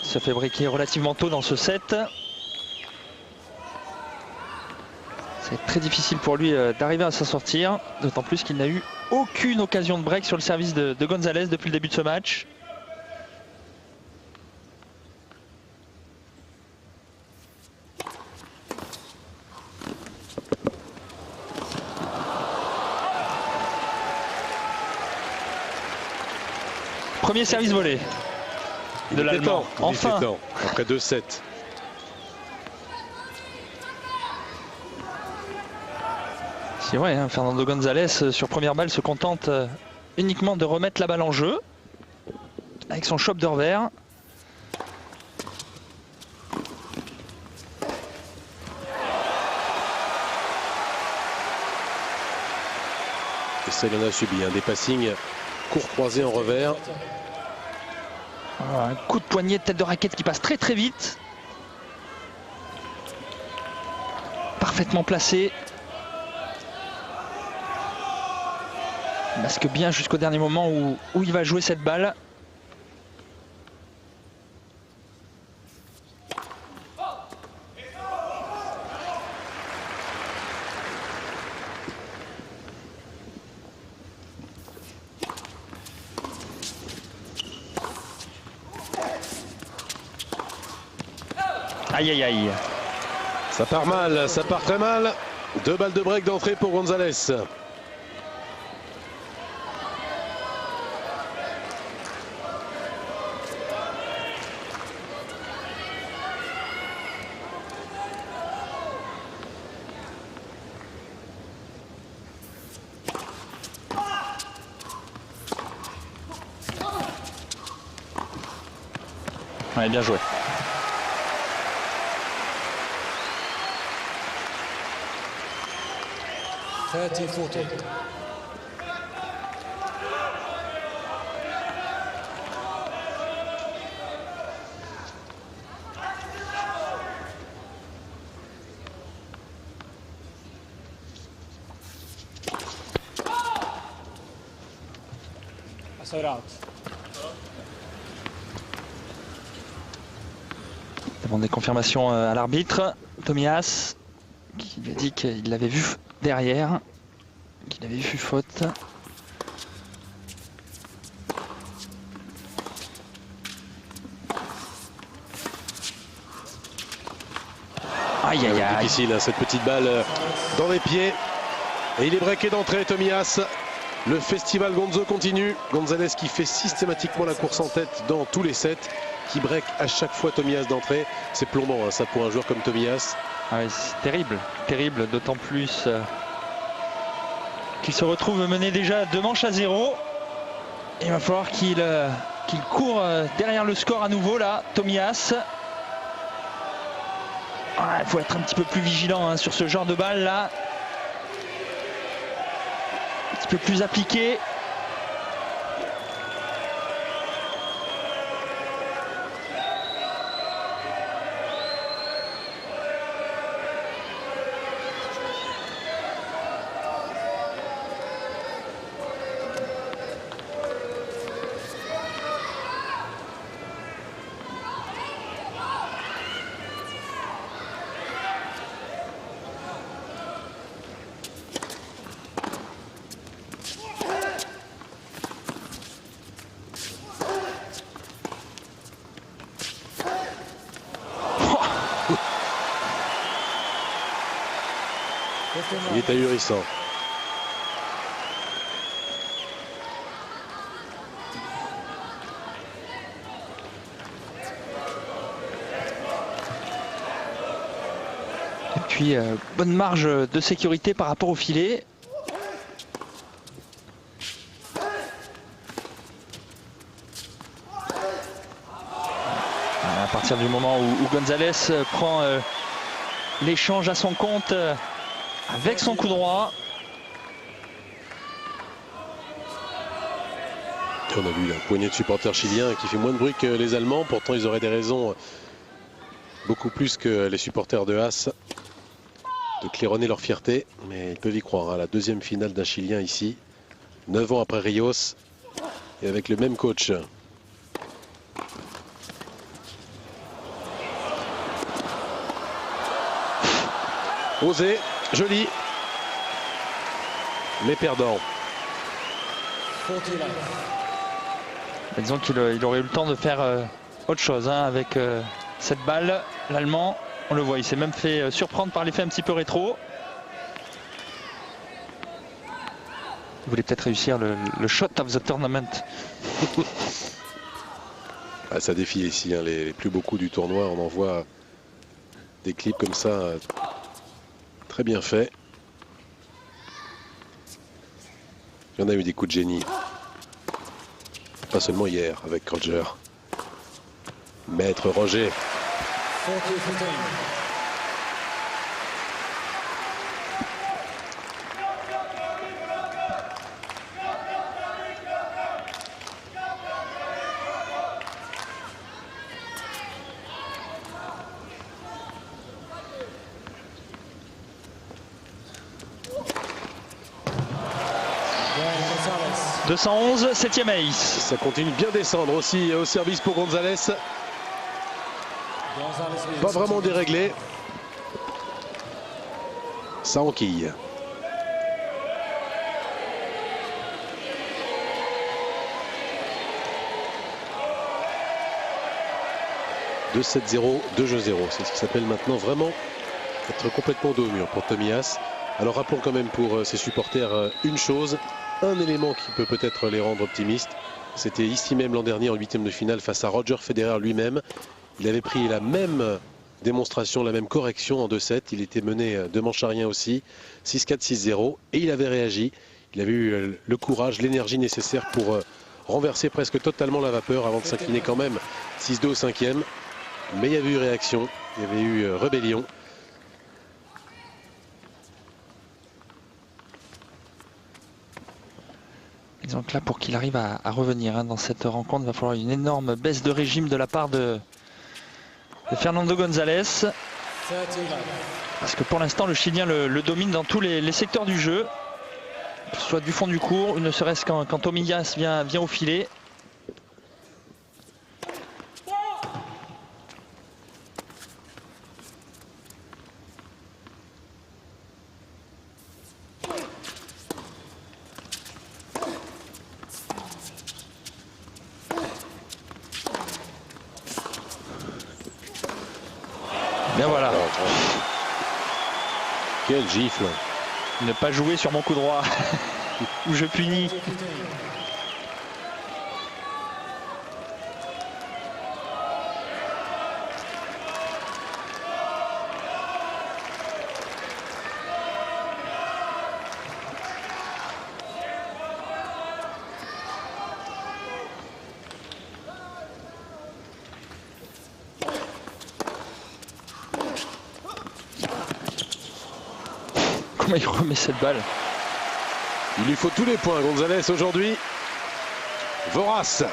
se fait briquer relativement tôt dans ce set, c'est très difficile pour lui d'arriver à s'en sortir. D'autant plus qu'il n'a eu aucune occasion de break sur le service de González depuis le début de ce match. Premier service volé de l'Allemand. Enfin, après 2-7. C'est vrai, hein, Fernando González sur première balle se contente uniquement de remettre la balle en jeu avec son chop de revers. Et ça, il en a subi des passings court croisé en revers. Un coup de poignet de tête de raquette qui passe très très vite. Parfaitement placé. Il masque bien jusqu'au dernier moment où il va jouer cette balle. Aïe aïe aïe. Ça part mal, ça part très mal. 2 balles de break d'entrée pour González. Ouais, bien joué. Demande des confirmations à l'arbitre. Tomias qui lui a dit qu'il l'avait vu derrière, qu'il avait vu faute. Aïe aïe aïe. Difficile cette petite balle dans les pieds. Et il est breaké d'entrée, Tomias. Le festival Gonzo continue. González qui fait systématiquement la course en tête dans tous les sets, qui break à chaque fois Tomias d'entrée. C'est plombant ça pour un joueur comme Tomias. Ah oui, c'est terrible, terrible, d'autant plus qu'il se retrouve mené déjà 2 manches à 0. Il va falloir qu'il court derrière le score à nouveau là, Tomias. Il faut être un petit peu plus vigilant sur ce genre de balle là. Un petit peu plus appliqué. Il est ahurissant. Et puis bonne marge de sécurité par rapport au filet. À partir du moment où Gonzalez prend l'échange à son compte avec son coup droit. On a vu la poignée de supporters chiliens qui fait moins de bruit que les Allemands. Pourtant, ils auraient des raisons, beaucoup plus que les supporters de Haas, de claironner leur fierté. Mais ils peuvent y croire, hein. La deuxième finale d'un Chilien ici, 9 ans après Rios, et avec le même coach. Osé, joli, mais perdant. Disons qu'il aurait eu le temps de faire autre chose hein, avec cette balle. L'Allemand, on le voit, il s'est même fait surprendre par l'effet un petit peu rétro. Il voulait peut-être réussir le shot of the tournament. Ah, ça défile ici, hein, les plus beaux coups du tournoi. On en voit des clips comme ça, très bien faits. Il y en a eu des coups de génie. Pas seulement hier avec Roger. Maître Roger. « 211, 7e ace. » Ça continue de bien descendre aussi au service pour Gonzalez. Pas vraiment déréglé. Ça enquille. « 2-7-0, 2-0. C'est ce qui s'appelle maintenant vraiment être complètement dos au mur pour Tommy Haas. Alors rappelons quand même pour ses supporters une chose. Un élément qui peut peut-être les rendre optimistes. C'était ici même l'an dernier en 8e de finale face à Roger Federer lui-même. Il avait pris la même démonstration, la même correction en 2-7. Il était mené 2 manches à rien aussi, 6-4, 6-0. Et il avait réagi. Il avait eu le courage, l'énergie nécessaire pour renverser presque totalement la vapeur avant de s'incliner quand même 6-2 au 5e. Mais il y avait eu réaction, il y avait eu rébellion. Disons que là, pour qu'il arrive à revenir hein, dans cette rencontre, il va falloir une énorme baisse de régime de la part de Fernando Gonzalez. Parce que pour l'instant, le Chilien le domine dans tous les secteurs du jeu. Que ce soit du fond du court, ou ne serait-ce quand Tommy Haas vient au filet. Bien voilà. Quel gifle. Ne pas jouer sur mon coup droit où je punis. Comment il remet cette balle? Il lui faut tous les points, Gonzalez, aujourd'hui. Vorace.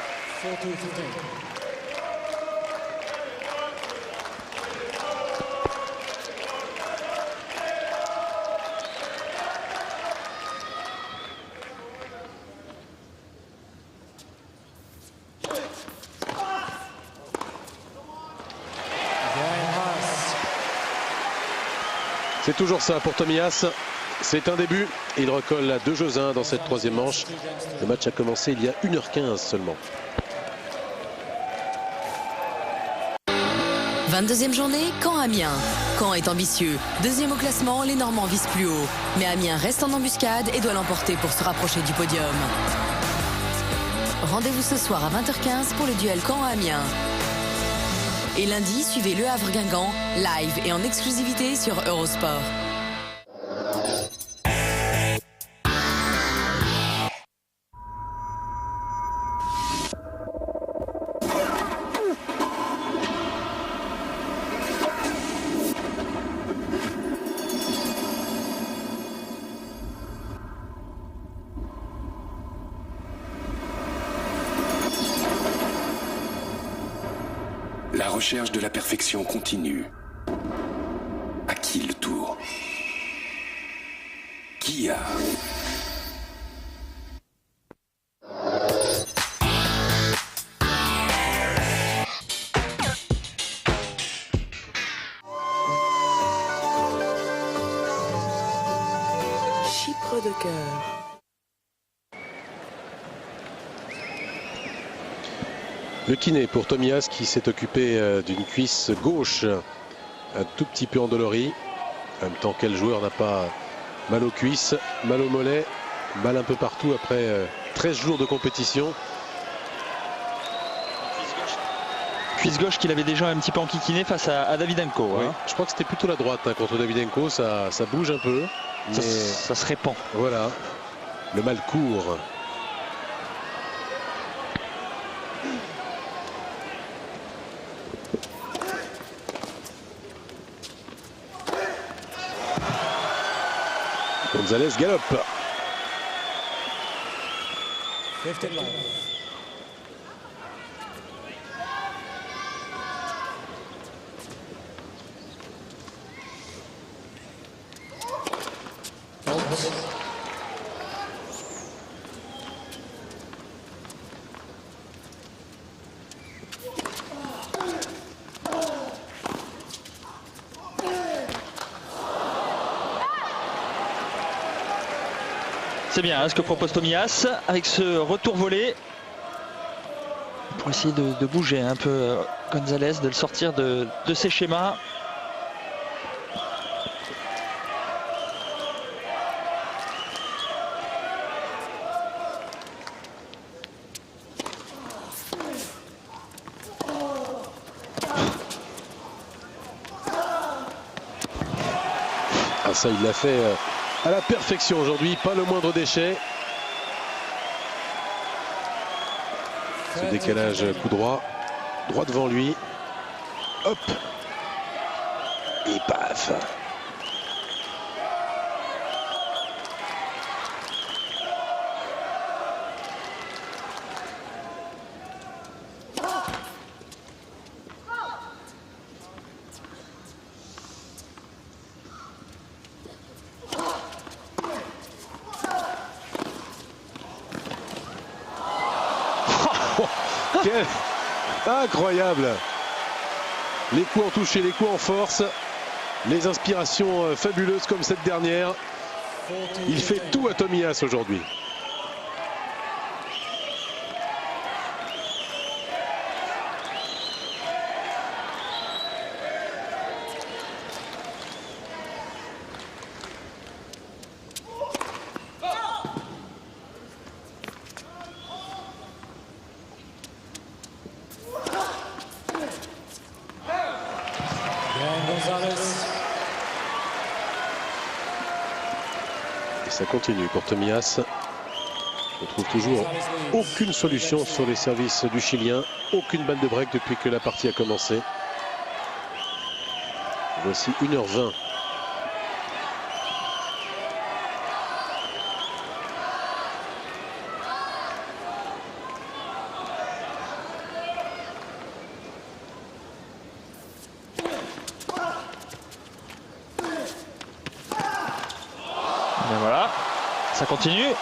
C'est toujours ça pour Tommy Haas. C'est un début. Il recolle à 2-1 dans cette 3e manche. Le match a commencé il y a 1h15 seulement. 22e journée, Caen-Amiens. Caen est ambitieux. 2e au classement, les Normands visent plus haut. Mais Amiens reste en embuscade et doit l'emporter pour se rapprocher du podium. Rendez-vous ce soir à 20h15 pour le duel Caen-Amiens. Et lundi, suivez Le Havre-Guingamp, live et en exclusivité sur Eurosport. La recherche de la perfection continue. À qui le tour? Qui a? Chypre de cœur. Le kiné pour Tomias qui s'est occupé d'une cuisse gauche un tout petit peu endolorie. En même temps, quel joueur n'a pas mal aux cuisses, mal aux mollets, mal un peu partout après 13 jours de compétition. Cuisse gauche qu'il avait déjà un petit peu enquiquiné face à Davydenko. Oui, hein. je crois que c'était plutôt la droite contre Davydenko, ça bouge un peu. Mais Ça se répand. voilà, le mal court. Gonzalez galope. 15 love. C'est bien hein, ce que propose Tomias avec ce retour volé pour essayer de bouger un peu Gonzalez, de le sortir de ses schémas. Ah, ça, il l'a fait à la perfection aujourd'hui, pas le moindre déchet. Ce décalage coup droit devant lui. Hop. Et paf. Quel... Incroyable. Les coups en toucher, les coups en force, les inspirations fabuleuses comme cette dernière. Il fait tout à Tomias aujourd'hui. Et ça continue pour Tomias. On trouve toujours aucune solution sur les services du Chilien. Aucune balle de break depuis que la partie a commencé. Voici 1h20. Et voilà, ça continue.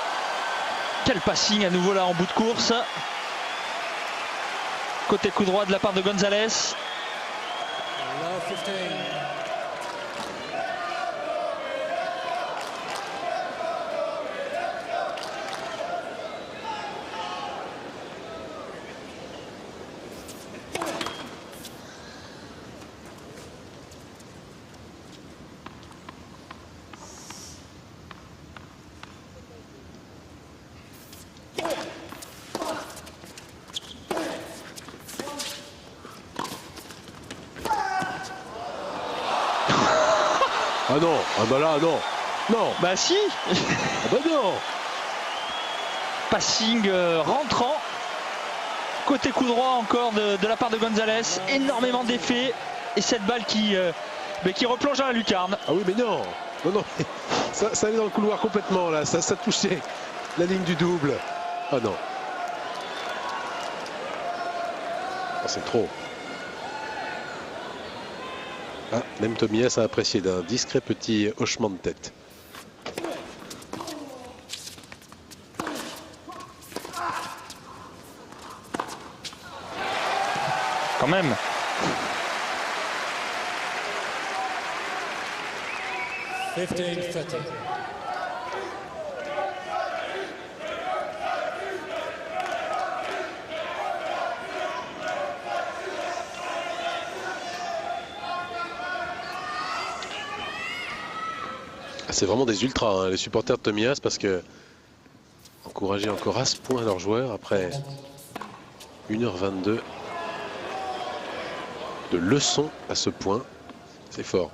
Quel passing à nouveau là en bout de course. Côté coup droit de la part de Gonzalez. Love 15. Ah non, ah bah là, non. Non. Bah si. Ah bah non. Passing rentrant. Côté coup droit encore de la part de Gonzalez. Énormément d'effets. Et cette balle qui replonge dans la lucarne. Ah oui, mais non. Non, non. Ça allait dans le couloir complètement, là. Ça touchait la ligne du double. Ah non. Ah, c'est trop. Ah, même Tomias a apprécié d'un discret petit hochement de tête. Quand même. C'est vraiment des ultras, hein, les supporters de Tomias, parce que encourager encore à ce point leurs joueurs après 1h22 de leçons à ce point, c'est fort.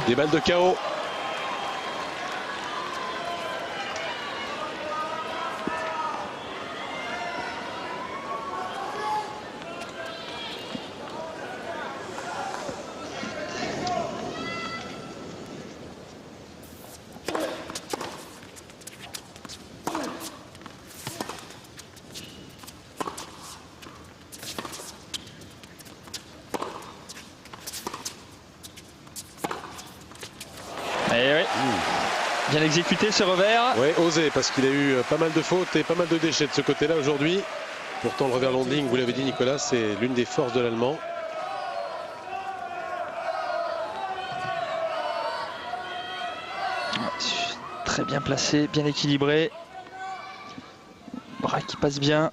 Des balles de KO. Bien exécuté ce revers. Oui, osé, parce qu'il a eu pas mal de fautes et pas mal de déchets de ce côté-là aujourd'hui. Pourtant, le revers landing, vous l'avez dit Nicolas, c'est l'une des forces de l'Allemand. Très bien placé, bien équilibré. Bras qui passe bien.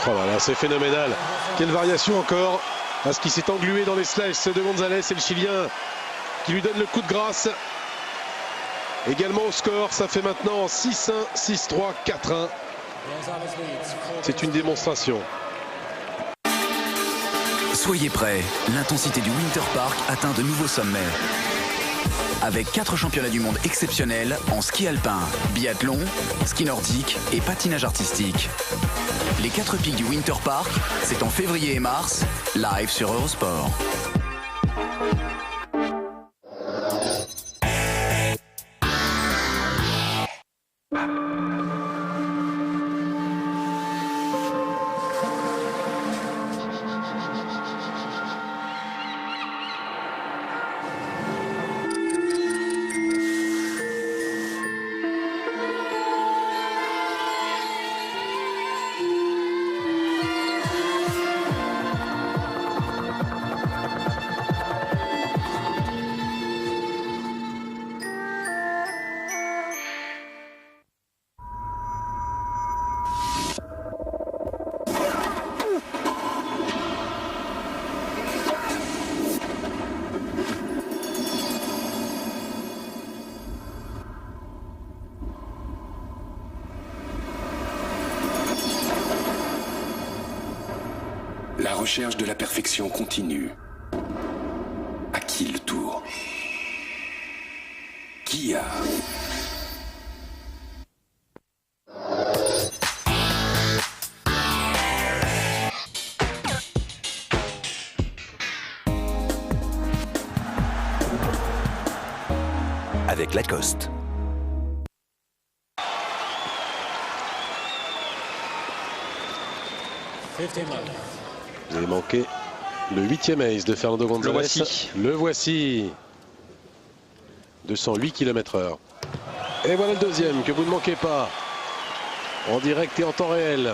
Oh là là, c'est phénoménal. Quelle variation encore à ce qui s'est englué dans les slices de Gonzalez et le Chilien qui lui donne le coup de grâce. Également au score, ça fait maintenant 6-1, 6-3, 4-1. C'est une démonstration. Soyez prêts, l'intensité du Winter Park atteint de nouveaux sommets. Avec 4 championnats du monde exceptionnels en ski alpin, biathlon, ski nordique et patinage artistique. Les 4 pics du Winter Park, c'est en février et mars, live sur Eurosport. La recherche de la perfection continue. À qui le tour? Qui a? Avec Lacoste. Vous avez manqué le 8e ace de Fernando González. Le voici. Le voici. 208 km/h. Et voilà le deuxième que vous ne manquez pas. En direct et en temps réel.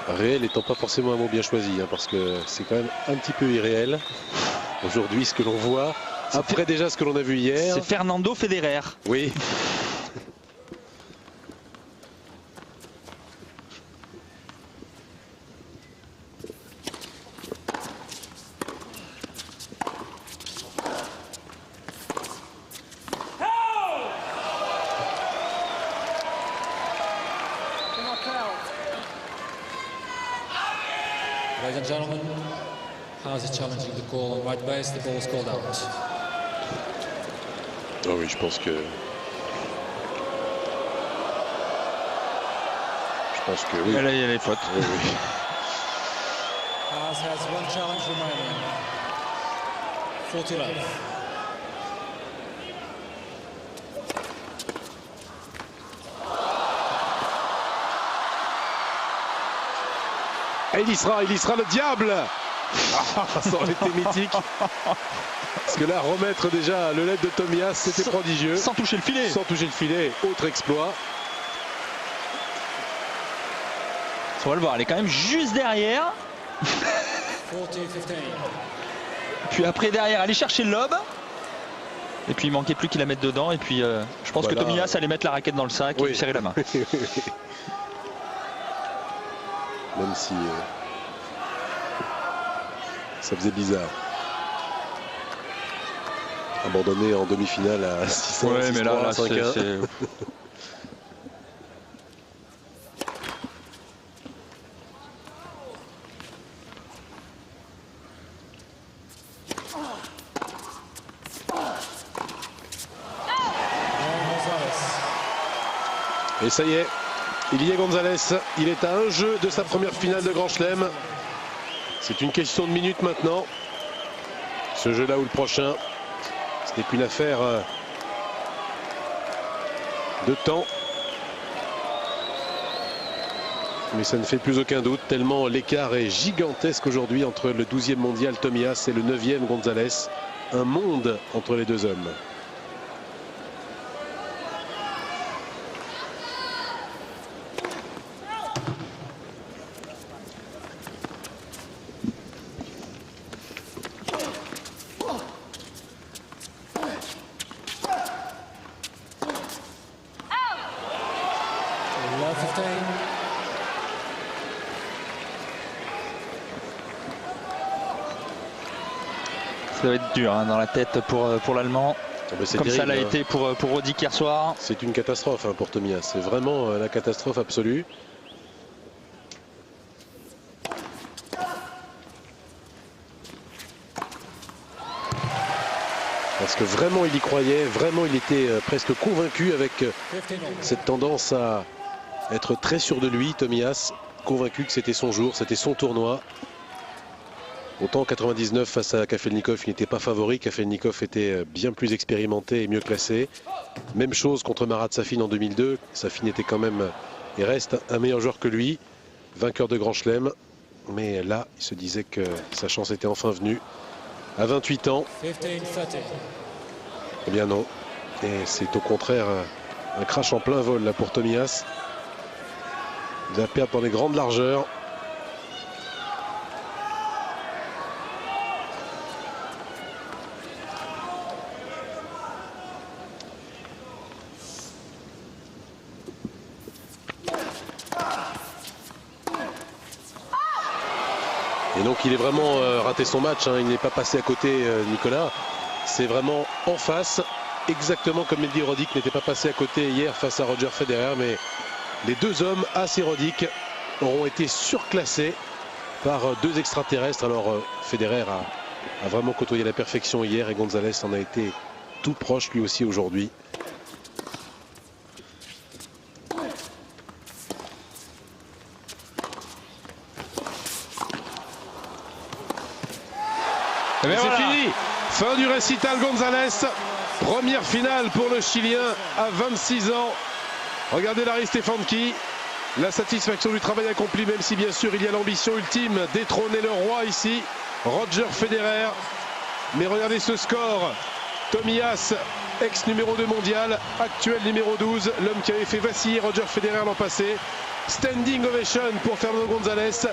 Réel étant pas forcément un mot bien choisi, hein, parce que c'est quand même un petit peu irréel. Aujourd'hui, ce que l'on voit, après déjà ce que l'on a vu hier. C'est Fernando Federer. Oui. Ladies and gentlemen, Hauser challenging the call on right base. The ball is called out. Ah oui, je pense que oui. Là, il y a les fautes. Oui, oui. Haas has one challenge remaining. 40 love. Et il y sera le diable. Ça aurait été mythique. Parce que là, remettre déjà le LED de Tomias, c'était prodigieux. Sans toucher le filet. Sans toucher le filet, autre exploit. On va le voir, elle est quand même juste derrière. 40-15. Puis après derrière, aller chercher le lob. Et puis il manquait plus qu'il la mette dedans. Et puis je pense que Tomias allait mettre la raquette dans le sac et lui serrer la main. Même si ça faisait bizarre. Abandonné en demi-finale à 6-1, ouais, mais là, 5-1. c'est... Et ça y est, il y est Gonzalez. Il est à un jeu de sa première finale de Grand Chelem. C'est une question de minutes maintenant. Ce jeu-là ou le prochain, ce n'est qu'une affaire de temps. Mais ça ne fait plus aucun doute, tellement l'écart est gigantesque aujourd'hui entre le 12e mondial Tomias et le 9e Gonzalez. Un monde entre les deux hommes. Ça va être dur hein, dans la tête pour l'Allemand. Comme terrible, ça l'a été pour Roddick hier soir. C'est une catastrophe hein, pour Tomias. C'est vraiment la catastrophe absolue. Parce que vraiment il y croyait, vraiment il était presque convaincu avec cette tendance à être très sûr de lui, Tomias. Convaincu que c'était son jour, c'était son tournoi. Autant en 99 face à Kafelnikov, il n'était pas favori. Kafelnikov était bien plus expérimenté et mieux classé. Même chose contre Marat Safin en 2002. Safin était quand même et reste un meilleur joueur que lui. Vainqueur de Grand Chelem. Mais là, il se disait que sa chance était enfin venue. À 28 ans. 15-30. Eh bien non. Et c'est au contraire un crash en plein vol là pour Tomias. Il va perdre dans les grandes largeurs. Et donc il est vraiment raté son match, hein. Il n'est pas passé à côté Nicolas. C'est vraiment en face, exactement comme Mehdi Roddick n'était pas passé à côté hier face à Roger Federer. Mais les deux hommes, Haas et Roddick, auront été surclassés par deux extraterrestres. Alors Federer a vraiment côtoyé la perfection hier et Gonzalez en a été tout proche lui aussi aujourd'hui. Et c'est fini. Fin du récital Gonzalez. Première finale pour le Chilien à 26 ans. Regardez Larry Stefanki. La satisfaction du travail accompli, même si bien sûr il y a l'ambition ultime, détrôner le roi ici, Roger Federer. Mais regardez ce score. Tommy Haas, ex numéro 2 mondial, actuel numéro 12, l'homme qui avait fait vaciller Roger Federer l'an passé. Standing ovation pour Fernando González.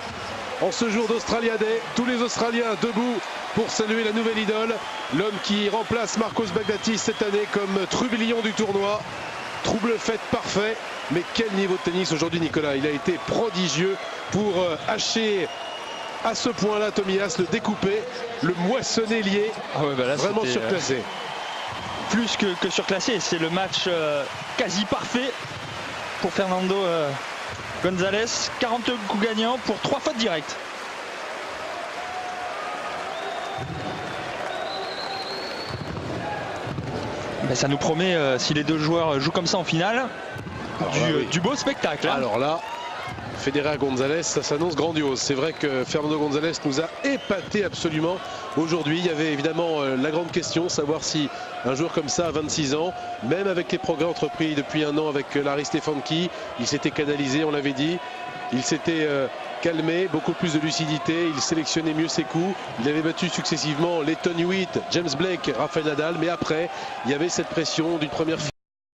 En ce jour d'Australia Day, tous les Australiens debout pour saluer la nouvelle idole. L'homme qui remplace Marcos Baghdatis cette année comme trublion du tournoi. Trouble fait parfait. Mais quel niveau de tennis aujourd'hui, Nicolas. Il a été prodigieux pour hacher à ce point-là Tommy Haas, le découper, le moissonner lié. Ah ouais, bah là, vraiment surclassé. Plus que surclassé. C'est le match quasi parfait pour Fernando González. 42 coups gagnants pour 3 fautes directes. Ben, ça nous promet, si les deux joueurs jouent comme ça en finale, du beau spectacle. Hein. Alors là, Federer-González, ça s'annonce grandiose. C'est vrai que Fernando González nous a épaté absolument aujourd'hui. Il y avait évidemment la grande question, savoir si un joueur comme ça à 26 ans, même avec les progrès entrepris depuis un an avec Larry Stefanki, il s'était canalisé, on l'avait dit, il s'était calmé, beaucoup plus de lucidité, il sélectionnait mieux ses coups, il avait battu successivement Lleyton Hewitt, James Blake, Rafael Nadal, mais après il y avait cette pression d'une première finale.